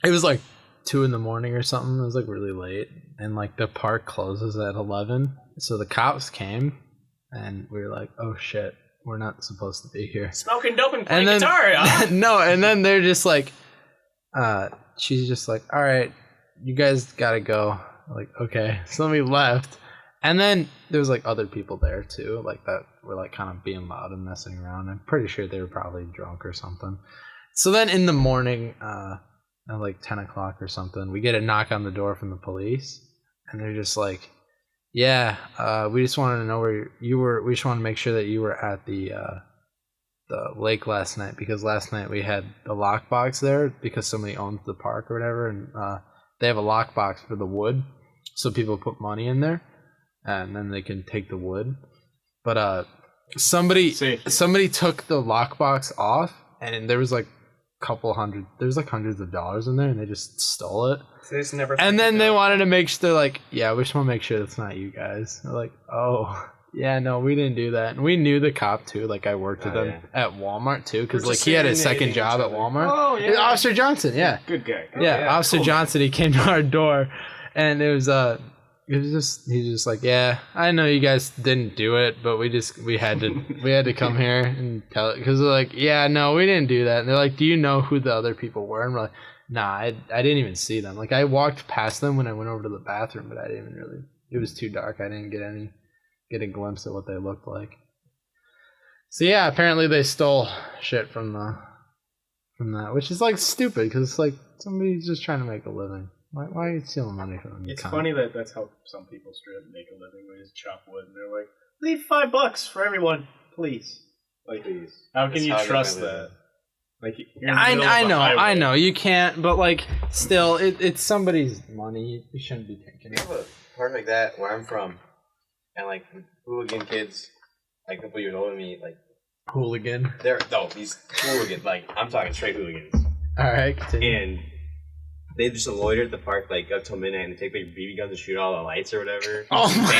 it was like 2 a.m. or something. It was like really late. And like the park closes at 11. So the cops came and we were like, oh shit, we're not supposed to be here. Smoking dope and playing And then guitar, huh? no, and then they're just like, she's just like, all right, you guys gotta go. Like, okay, so then we left, and then there was like other people there too, like that were like kind of being loud and messing around. I'm pretty sure they were probably drunk or something. So then in the morning, at like 10 o'clock or something, we get a knock on the door from the police, and they're just like, yeah, we just wanted to know where you were. We just want to make sure that you were at the lake last night, because last night we had the lockbox there because somebody owns the park or whatever, and they have a lockbox for the wood, so people put money in there, and then they can take the wood. But somebody took the lockbox off, and there was like hundreds of dollars in there, and they just stole it. So they just never. And then they wanted to make sure, they're like, yeah, we just want to make sure that's not you guys. They're like, oh, yeah, no, we didn't do that. And we knew the cop too. Like, I worked with him at Walmart too, because like he had his second job at Walmart. Oh yeah, Officer Johnson, yeah, Good guy. yeah, Officer Johnson. He came to our door, and he's just like, yeah, I know you guys didn't do it, but we had to come here and tell it, because they're like, yeah, no, we didn't do that. And they're like, do you know who the other people were? And we're like, nah, I didn't even see them. Like, I walked past them when I went over to the bathroom, but I didn't even really. It was too dark. I didn't get a glimpse of what they looked like. So yeah, apparently they stole shit from that, which is like stupid, because it's like somebody's just trying to make a living. Why are you stealing money from them? It's funny that that's how some people straight up make a living. They just chop wood, and they're like, "Leave $5 for everyone, please." Like, how can you trust that? Like, I know, you can't, but like, still, it's somebody's money. You shouldn't be taking We have a park like that where I'm from, and like hooligan kids, like a couple years older than me, like hooligan. These hooligan, like I'm talking straight hooligans. All right, continue. And they just loiter at the park like up till midnight, and they take like BB guns and shoot all the lights or whatever. Oh my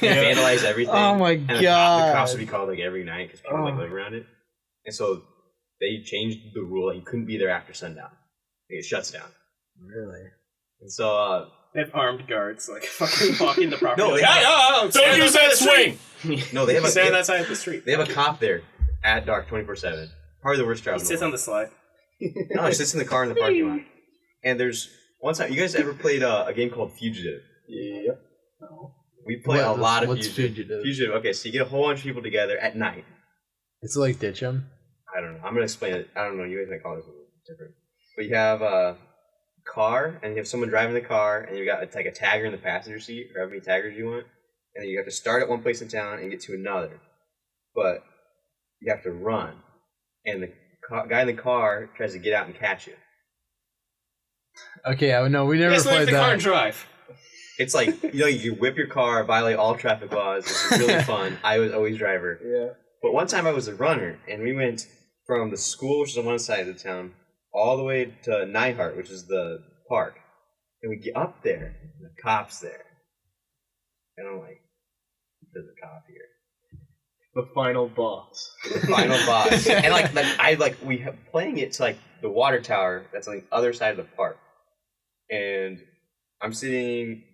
vandalize everything. Oh my and god! The cops would be called like every night because people like live around it, and so they changed the rule that you couldn't be there after sundown. It shuts down. Really? And so they have armed guards like fucking walking the property. No, don't use that swing. No, they have stand on that side of the street. They have a cop there at dark 24/7. Probably the worst job. He sits on the slide. No, he sits in the car in the parking lot. And there's one time. You guys ever played a game called Fugitive? Yep. No. We play a lot of what's Fugitive. Fugitive. Okay, so you get a whole bunch of people together at night. It's like ditch 'em. I don't know. I'm gonna explain it. I don't know. You guys might call this different. But you have a car, and you have someone driving the car, and you got like a tagger in the passenger seat, or how many taggers you want, and then you have to start at one place in town and get to another. But you have to run, and the guy in the car tries to get out and catch you. Okay, I know we never played leave the that. car and drive. It's like, you know, you whip your car, violate all traffic laws. It's really fun. I was always driver. Yeah. But one time I was a runner, and we went from the school, which is on one side of the town, all the way to Neinhart, which is the park. And we get up there, and the cop's there. And I'm like, there's a cop here. The final boss. The final boss. And we have playing it to like the water tower that's on the other side of the park. And I'm sitting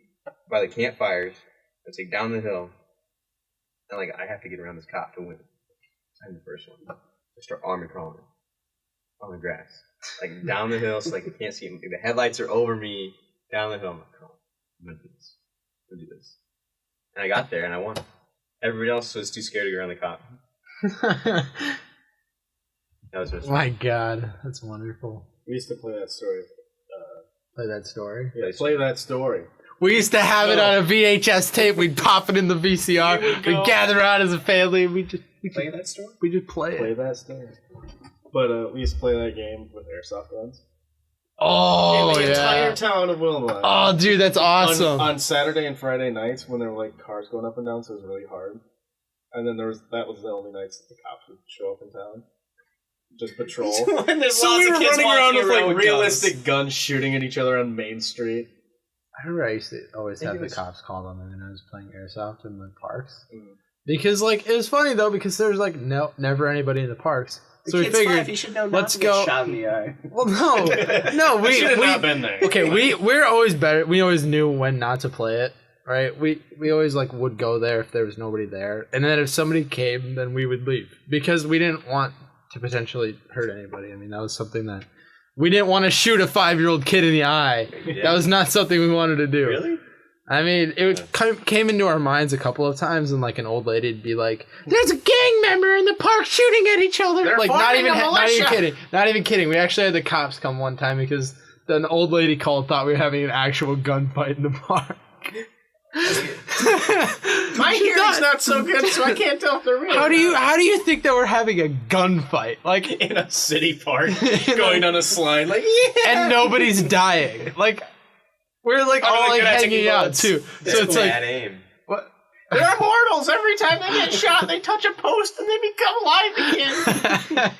by the campfires. It's like down the hill. And like I have to get around this cop to win. I'm the first one. I start army crawling on the grass. Like down the hill, so like I can't see him. The headlights are over me down the hill. I'm like, oh, I'm gonna do this. I'm gonna do this. And I got there and I won. Everybody else was too scared to go around the cop. That was just My god, that's wonderful. We used to play that story. Play that story. Yeah, play that story. We used to have it on a VHS tape. We'd pop it in the VCR. We'd gather around as a family. And we just Play that story? We just play Play it. that story. But we used to play that game with airsoft guns. Oh, in the yeah. entire town of Wilmot. Oh, dude, that's awesome. On Saturday and Friday nights when there were like cars going up and down, so it was really hard. And then that was the only nights that the cops would show up in town. Just patrol. So we were running around with like realistic guns shooting at each other on Main Street. I remember I used to always have the cops called on me when I was playing airsoft in the parks. Mm. Because, like, it was funny, though, because there was, like, never anybody in the parks. So we figured, you should know let's not to go. Get shot in the eye. Well, no, We should have not been there. Okay, we're always better. We always knew when not to play it, right? We always like would go there if there was nobody there, and then if somebody came, then we would leave because we didn't want to potentially hurt anybody. I mean, that was something that we didn't want to shoot a 5-year-old kid in the eye. That was not something we wanted to do. Really? I mean, it came into our minds a couple of times, and like an old lady'd be like, "There's a gang member in the park shooting at each other." They're Like not forming even a kidding, not even kidding. We actually had the cops come one time because an old lady called, thought we were having an actual gunfight in the park. My hearing's not so good, so I can't tell if they're real. How do you think that we're having a gunfight? Like in a city park, going on a slide, like and nobody's dying. Like we're like Oh, all they're like good at hanging taking out bullets. too. So it's like Bad aim. what? they're immortals. Every time they get shot, they touch a post and they become alive again.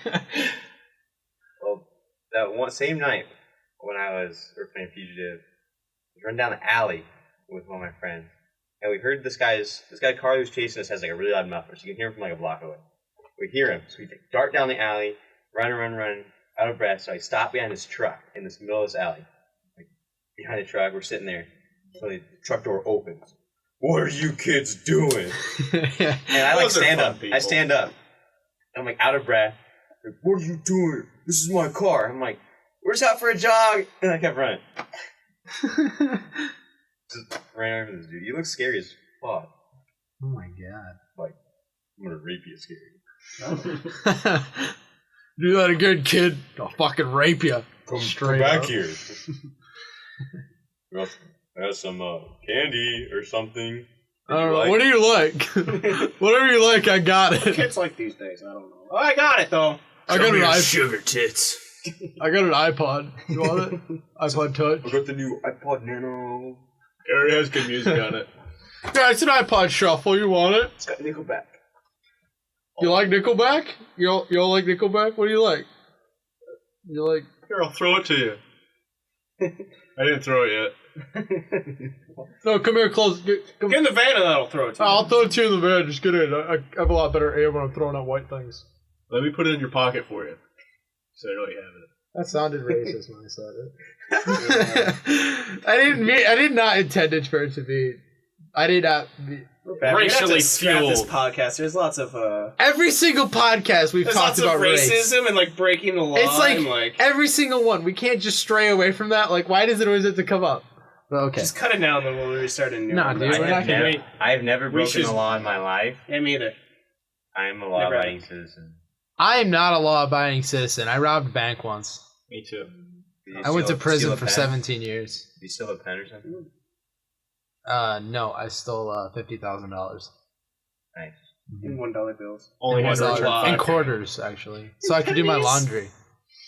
Well, that one same night when we were playing Fugitive, we run down the alley with one of my friends, and we heard this guy car who's chasing us has like a really loud muffler, so you can hear him from like a block away. We hear him, so we dart down the alley, run, out of breath. So I stop behind this truck in this middle of this alley. Like, behind the truck, we're sitting there. So the truck door opens. What are you kids doing? And I like Those are stand fun up. people. I stand up. I'm like out of breath. Like, what are you doing? This is my car. I'm like, we're just out for a jog. And I kept running. Just ran over this dude. He looks scary as fuck. Oh my god. Like, I'm gonna rape you scary. Do that again, kid. I'll fucking rape you. Come back here. I have some candy or something. What do you like? Whatever you like, I got it. Kids like these days, I don't know. Oh, I got it though. I got an iPod. sugar tits. I got an iPod. You want it? iPod Touch. I got the new iPod Nano. It already has good music on it. Yeah, it's an iPod Shuffle. You want it? It's got Nickelback. You like Nickelback? You all like Nickelback? What do you like? You like? Here, I'll throw it to you. I didn't throw it yet. No, come here, close. Come. Get in the van and I'll throw it to you. I'll throw it to you in the van. Just get in. I have a lot better aim when I'm throwing out white things. Let me put it in your pocket for you. So I know you have it. That sounded racist when I said it. I did not intend it for it to be. I did not. Racially This fueled. podcast. There's lots of Every single podcast we've there's talked lots of about race. racism and like breaking the law. It's like, and, like every single one. We can't just stray away from that. Like, why does it always have to come up? But okay. just cut it down, then we'll restart a new Nah, one. dude, we're not gonna- I have never We broken should- the law in my life. Yeah, me either. I am a law-abiding citizen. I am not a law-abiding citizen. I robbed a bank once. Me too. Did you I went to steal prison a for pen? 17 years. Did you steal a pen or something? No, I stole $50,000. Nice. In $1 bills. Only It had to was a return lot. In 5. quarters, actually. So I could do my laundry.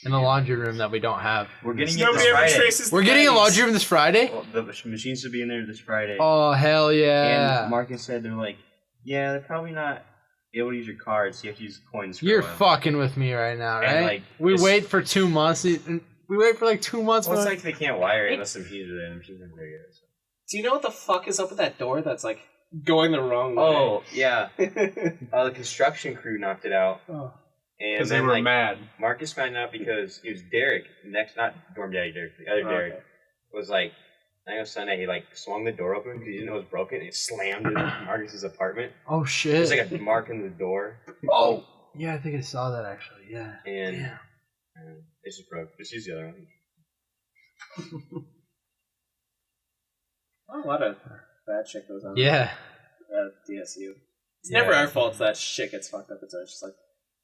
In the laundry room that we don't have. We're getting it Nobody this ever Friday. traces. We're the getting a pennies. laundry room this Friday? Well, the machine should be in there this Friday. Oh, hell yeah. And Marcus said they're like, yeah, they're probably not able to use your card, so you have to use coins. for You're a while. fucking with me right now, And, right? like, We it's- wait for 2 months. We wait for like 2 months. Well, it's for like they can't wire it unless the machine's are there. The machine's not very good. So. Do you know what the fuck is up with that door that's like going the wrong way? Oh, yeah. The construction crew knocked it out. Oh. And Because they then, were like, mad. Marcus found out because it was Derek, not Dorm Daddy Derek, the other Oh, Derek, okay. was like, I think it was Sunday, he like swung the door open because he didn't know it was broken, and it slammed into Marcus's apartment. Oh, shit. There's like a mark in the door, Oh. Yeah, I think I saw that actually. Yeah. and Damn. it's just broke. Just use the other one. A lot of bad shit goes on. Yeah. At DSU. It's Yeah. never our fault that shit gets fucked up. It's always just like,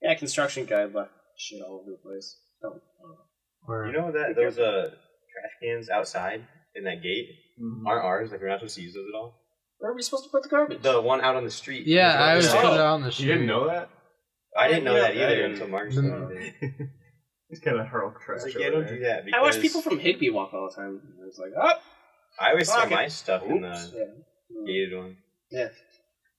yeah, construction guy left shit all over the place. Don't. You know that those trash cans outside in that gate aren't ours? Like we're not supposed to use those at all. Where are we supposed to put the garbage? The one out on the street. Yeah, I was. was put it out on the street. You didn't know that? I didn't know Yeah, that I either didn't. until Marcus The- told me. He's kind of hurl I trash. was like, yeah, don't do that. I watch because people from Higby walk all the time. And it's like, oh, I always throw Fuck it. my stuff in Oops. the yeah. gated one. Yeah.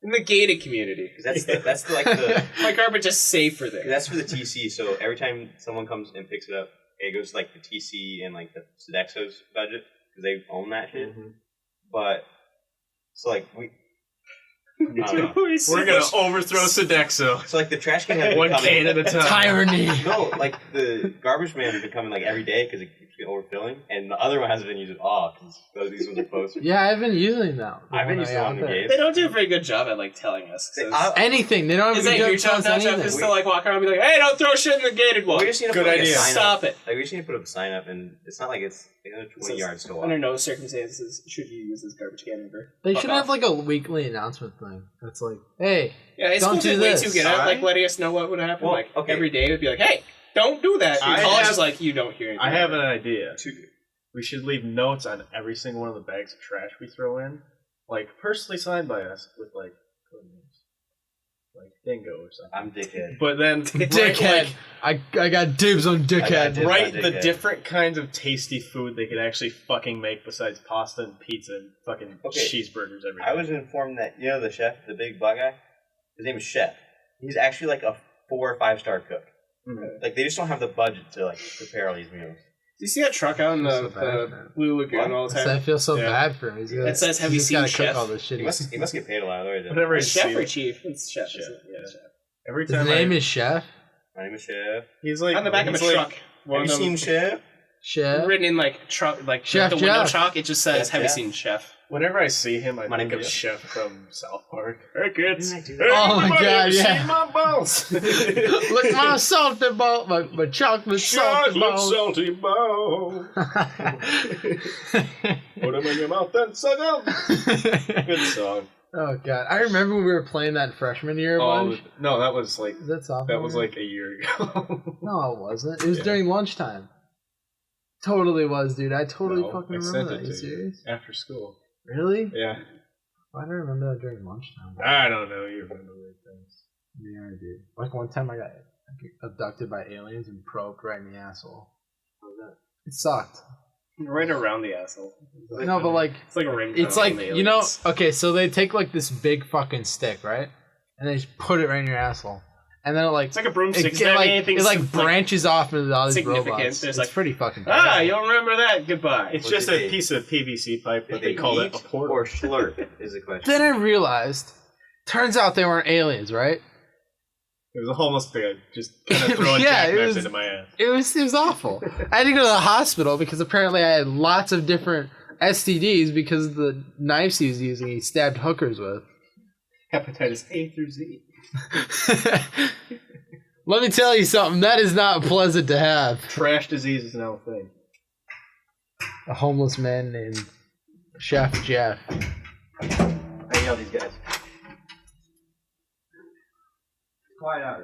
In the gated community. 'Cause that's the, like the My garbage is safer there. that's for the TC. So every time someone comes and picks it up, it goes to like the TC and like the Sodexo's budget because they own that shit. But so like We're gonna overthrow Sodexo. So like the trash can has One been can at a time. Tyranny. No, like the garbage man has been coming like every day because it keeps overfilling, and the other one hasn't been used at all because these ones are closer. Yeah, I've been using them. I've been using them in the game. They don't do a very good job at like telling us. Anything. They don't Is even that your good job tell us now, Geoff? anything. Is to like walk around and be like, hey, don't throw shit in the gated wall. We just need to Good put like, idea. a sign Stop up. it. Like we just need to put up a sign up, and it's not like it's another 20 yards to walk. Under no circumstances should you use this garbage can ever. They Fuck should off. have like a weekly announcement thing. That's like, hey, Yeah, it's don't cool do to way this. too good at like letting us know what would happen. Well, like okay. every day would be like, hey, don't do that. I College have- is like, you don't hear anything. I have an idea. Too good. We should leave notes on every single one of the bags of trash we throw in, like personally signed by us with like code names, like Dingo or something. I'm dickhead. But then dickhead. I got dibs on dickhead. dibs. Write the Dickhead. different kinds of tasty food they could actually fucking make besides pasta and pizza and fucking Okay. cheeseburgers every day. I was informed that the chef, the big black guy, his name is Chef. He's actually like a 4 or 5 star cook. Mhm. Like they just don't have the budget to like prepare all these meals. Do you see that truck out in That's the, so bad, man. Blue Lagoon all the So time? I feel so Yeah. bad for him. He's It says, have he's you gotta seen cook Chef? all this shit. He must get paid a lot. Otherwise, Whenever I It's Chef see or him, Chief? It's Chef. Chef, Isn't it? yeah. Chef. every His time name is Chef. my name is Chef. he's like On the back of a he's like- truck. One Have of you them seen Chef? Chef. written in like truck, like Chef the window Jeff. chalk. It just says, Chef "Have you Jeff. seen Chef?" Whenever I see him, I My think name of is Chef from South Park. Hey kids, Didn't I do hey, that? Oh my everybody, God, have you yeah. seen my balls? Look, my salty ball, my chocolate salty Chocolate ball. salty ball. Put them in your mouth and suck them. Good song. Oh god, I remember when we were playing that freshman year a bunch. No, that was like Is that sophomore? that was like a year ago. No, it wasn't. It was Yeah. during lunchtime. Totally was, dude. I totally No, fucking I remember sent that. it Are you to you. serious? After school. Really? Yeah. Why do I remember that during lunchtime? I don't know. You remember weird things. Yeah, I do. Like one time I got abducted by aliens and probed right in the asshole. It sucked. Right around the asshole. No, but like, It's like a ring. it's like, you know, okay, so they take like this big fucking stick, right? And they just put it right in your asshole. And then it like, it's like a broomstick. it, Is there like, anything it like like branches off into all these significant? robots. There's It's like- pretty fucking bad. Ah, you'll remember that. Goodbye. It's What just did a they- piece of PVC pipe, but Did they call it a eat portal. or slurp is the question. Then I realized, turns out they weren't aliens, right? It was almost bad. Just kind of throwing Yeah, it jackknives was- into my ass. It was awful. I had to go to the hospital because apparently I had lots of different STDs because of the knives he was using. He stabbed hookers with. Hepatitis A through Z. Let me tell you something. That is not pleasant to have. Trash disease is now a thing. A homeless man named Chef Jeff. I yell these guys. Quiet out.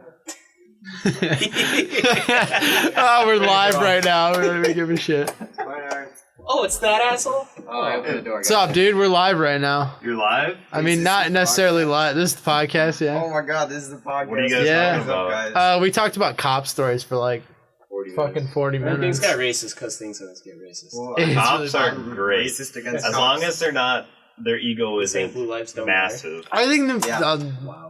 Oh, we're live right now. We don't even give a shit. Quiet out. Oh, it's that asshole. Oh, I opened the door. What's up, dude? We're live right now. You're live? I mean, not necessarily live. This is the podcast, Oh yeah. my god, this is the podcast. What are you guys Yeah. talking about? guys? We talked about cop stories for like 40 fucking 40 Things minutes. got racist because things always get racist. Well, It's Cops really are fun. great. Racist against As cops. long as they're not, their ego Saying isn't blue lives don't matter. massive. I think the Yeah.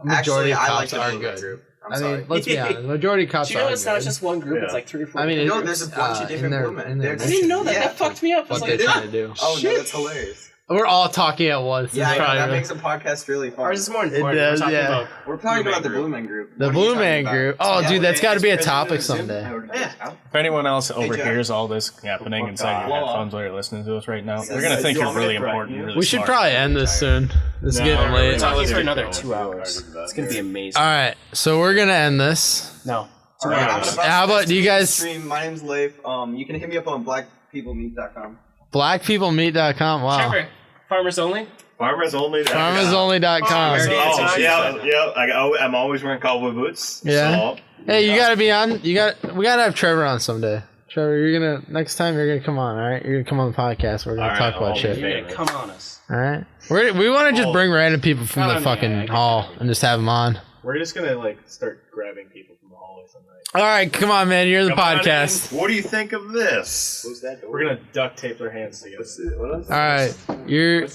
majority Actually, of I like cops the are Blue good. group. I'm I sorry. mean, let's be honest. The majority of cops Do you know are it's good. not just one group? Yeah. It's like 3 or 4. I mean, No, it's, there's a bunch of in different their- women. in their- They're I didn't know that. Yeah. That fucked me up. I was What like, they're trying to do. Oh no, that's hilarious. We're all talking at once. Yeah, It's I know, probably that really- makes a podcast really fun. ours is more It important. does, We're talking yeah. about We're talking Blue about the Man Blue Man Group. The What are you Blue talking Man about? Group. Oh, Yeah, dude, that's got to be a president topic of Zoom. someday. Yeah. If anyone else Jeff. overhears all this happening inside your God. headphones while you're listening to us right now, Says- they're gonna says think you you're want me really to threaten important. you? Really We should smart. probably end this soon. It's getting We're late. talking for Let's another do it. 2 hours. It's gonna be amazing. All right, so we're gonna end this. No. All right, I'm about How to about you guys- stream? My name's Leif. You can hit me up on blackpeoplemeet.com. Blackpeoplemeet.com. Wow. Checker. Farmers only. Farmers only. Farmersonly.com. Oh, yeah. I'm always wearing cowboy boots. Yeah. So, Hey, you gotta be on. We gotta have Trevor on someday. Trevor, next time you're gonna come on. All right, you're gonna come on the podcast. We're gonna All right, talk about I'll shit. be You're gonna come on us. All right. We want to just bring random people from Come the on, fucking yeah, I hall and just have them on. We're just gonna like start grabbing people from the hallways all night. All right, come on, man. You're the come on podcast. in. What do you think of this? Close that door. We're gonna duct tape their hands together. What else? All right, you're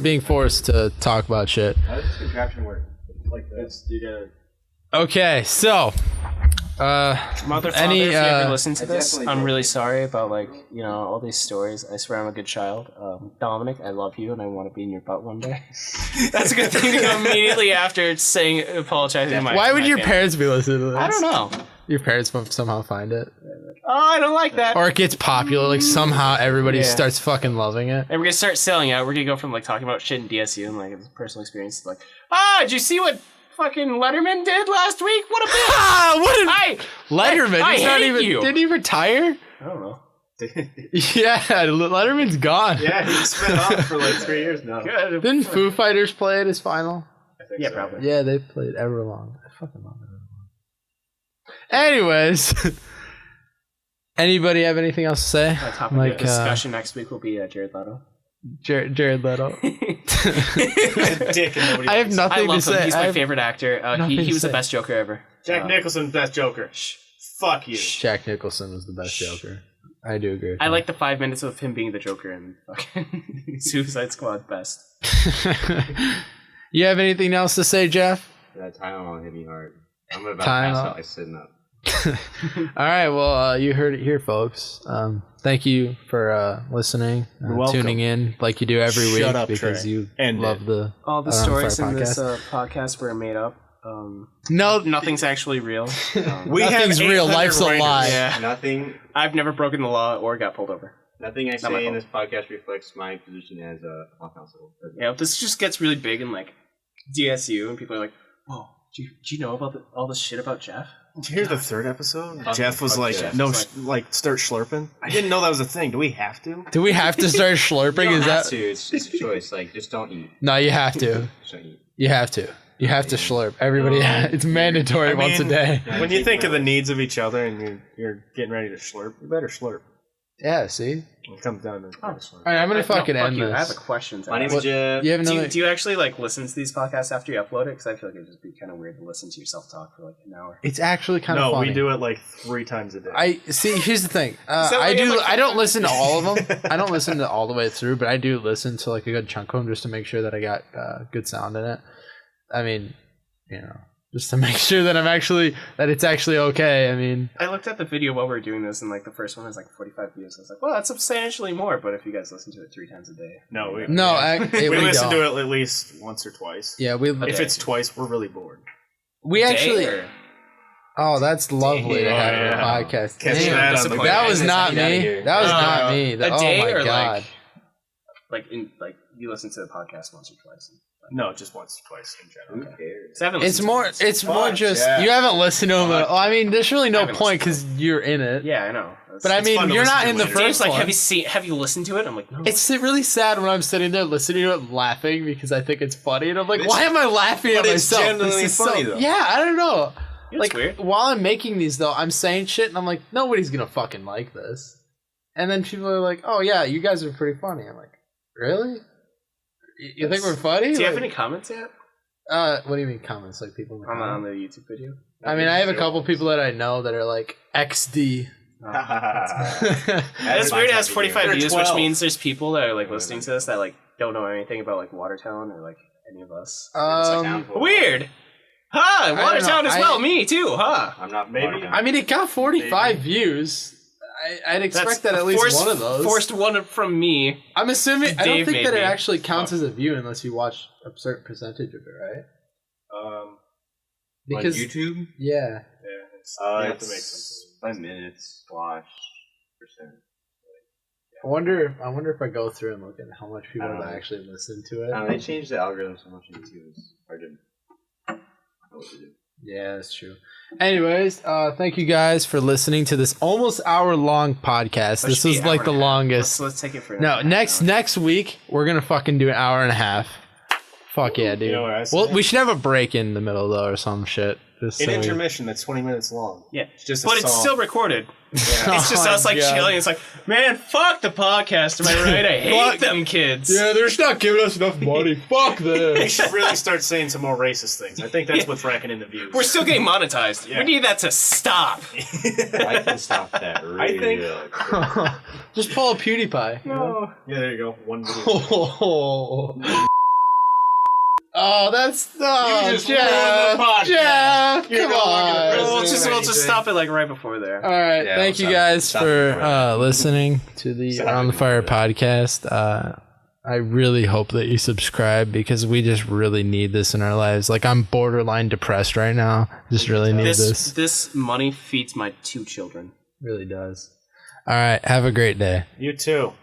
being forced to talk about shit. How does this contraption work? Like this. You gotta. Okay, so Mother, father, Any, if you ever listen to I this, definitely I'm do. really sorry about all these stories. I swear I'm a good child. Dominic, I love you, and I want to be in your butt one day. That's a good thing to go immediately after apologizing to my. Why would my your family. parents be listening to this? I don't know. Your parents won't somehow find it, Oh, I don't like that. or it gets popular. Like somehow everybody Yeah. starts fucking loving it. And we're gonna start selling out. We're gonna go from like talking about shit in DSU and like personal experience to like, did you see what fucking Letterman did last week? What a bitch! What I Letterman? I He's not hate even. you. Did he retire? I don't know. Yeah, Letterman's gone. Yeah, he's been off for like 3 years now. Good. Didn't Foo Fighters play at his final? I think Yeah, so. probably. Yeah, they played Everlong. I fucking love Everlong. Anyways, anybody have anything else to say? My topic Like, of discussion next week will be Jared Leto. Jared Leto. Dick and nobody I have likes. nothing I to love him. say. He's I my have- favorite actor. nothing He to was the say. best Joker ever. Jack Nicholson, best Joker. Fuck you. Jack Nicholson was the best Joker. I do agree. With I that. like the 5 minutes of him being the Joker in fucking Suicide Squad best. You have anything else to say, Jeff? That Tylenol hit me hard. I'm about Time to pass out. out like sitting up. All right. Well, you heard it here, folks. Thank you for listening, You're welcome. tuning in like you do every Shut week up, because Trey. you End love it. the. All the Around stories Fire in this podcast were made up. No, Nothing's actually real. nothing's real. Life's a lie. Yeah. Nothing I've never broken the law or got pulled over. Nothing I Not my say in fault. this podcast reflects my position as a law counsel. Yeah, if this just gets really big in like DSU, and people are like, "Whoa, do you know about all this shit about Jeff?" Did you hear the third episode? Fuck Jeff was fuck like, Jeff. no, It's start slurping. I didn't know that was a thing. Do we have to? Do we have to start slurping? You don't Is have that to. It's a choice. Like, just don't eat. no? You have to. Just don't eat. You have to. You have to slurp. Everybody, it's mandatory I once a mean, day. When you think of the needs of each other and you're getting ready to slurp, you better slurp. Yeah. See. It comes down to slurp. All right, I'm gonna fucking end you. I have a this. question. My name is What- Jeff. You have another. Do you actually like listen to these podcasts after you upload it? Because I feel like it'd just be kind of weird to listen to yourself talk for like an hour. It's actually kind of No, funny. we do it like 3 times a day. I see. Here's the thing. that why I you do. have, like- I don't listen to all of them. I don't listen to all the way through, but I do listen to like a good chunk of them just to make sure that I got good sound in it. I mean, just to make sure that it's actually okay. I mean, I looked at the video while we were doing this, and like the first one has like 45 views. I was like, well, that's substantially more. But if you guys listen to it 3 times a day, no, we, no, we listen don't. to it at least once or twice. Yeah, we. If it's twice, we're really bored. We actually. Day or- Oh, that's lovely to Oh, have yeah. a podcast. Catch Damn, that on the disappointed. that was Guys, not get outta me. here. That was not me. a Oh day my or god. like you listen to the podcast once or twice. No, just once or twice in Who general. cares? 'Cause I haven't It's listened to more. it. It's more Fuck, just yeah. you haven't listened to them. At all. I mean, there's really no haven't point listened because you're in it. Yeah, I know. But I It's mean, fun to you're listen not to in the later. first Dave's like, one. have you listened to it? I'm like, no. It's really sad when I'm sitting there listening to it and laughing because I think it's funny, and I'm like, It's- why am I laughing at but it's myself? genuinely This is funny, though. Yeah, I don't know. It's Like weird. while I'm making these though, I'm saying shit, and I'm like, nobody's gonna fucking like this. And then people are like, oh yeah, you guys are pretty funny. I'm like, really? You think we're funny? Do you have Like, any comments yet what do you mean comments? Like people in the on comments? the YouTube video? I mean, I have a couple people that I know that are like XD. That's weird. It has 45 They're views, which 12. means there's people that are like listening to this that like don't know anything about like Watertown or like any of us. Weird. Huh? don't know. Watertown as well. Me too. Huh? I'm not Maybe. Watertown. I mean, it got 45 views. I'd expect that at least one of those. Forced one from me. I'm assuming. I don't Dave think made that it me. actually counts as a view unless you watch a certain percentage of it, right? Because on YouTube, yeah, you have to make it's something. 5 minutes watch percent. I wonder if I go through and look at how much people I don't have know. actually listened to it. They changed the algorithm so much on YouTube. It's hard to know what to do. Yeah, that's true. Anyways, thank you guys for listening to this almost hour-long podcast. This was like the longest. Let's take it for No, next week we're gonna fucking do an hour and a half. Fuck yeah, dude. You know what I say? Well, we should have a break in the middle though, or some shit. Just An so we- intermission that's 20 minutes long. Yeah, Just a but it's song. still recorded. Yeah. It's just Oh us like my God. chilling. It's like, man, fuck the podcast. Am I right? I hate Fuck. them kids. Yeah, they're just not giving us enough money. Fuck We this. should really start saying some more racist things. I think that's what's racking in the views. We're still getting monetized. Yeah. We need that to stop. I can stop that. Really think- Just pull a PewDiePie. Yeah, there you go. One video. Oh. Oh, that's no, You just Geoff. ruined the podcast. Jeff, You're come no longer the on. president. We'll just stop it like right before there. All right, Yeah, thank we'll you stop- guys stop for before that. listening to the Stop Around the Fire before podcast. I really hope that you subscribe because we just really need this in our lives. Like, I'm borderline depressed right now. Just really need this. This money feeds my 2 children. Really does. All right, have a great day. You too.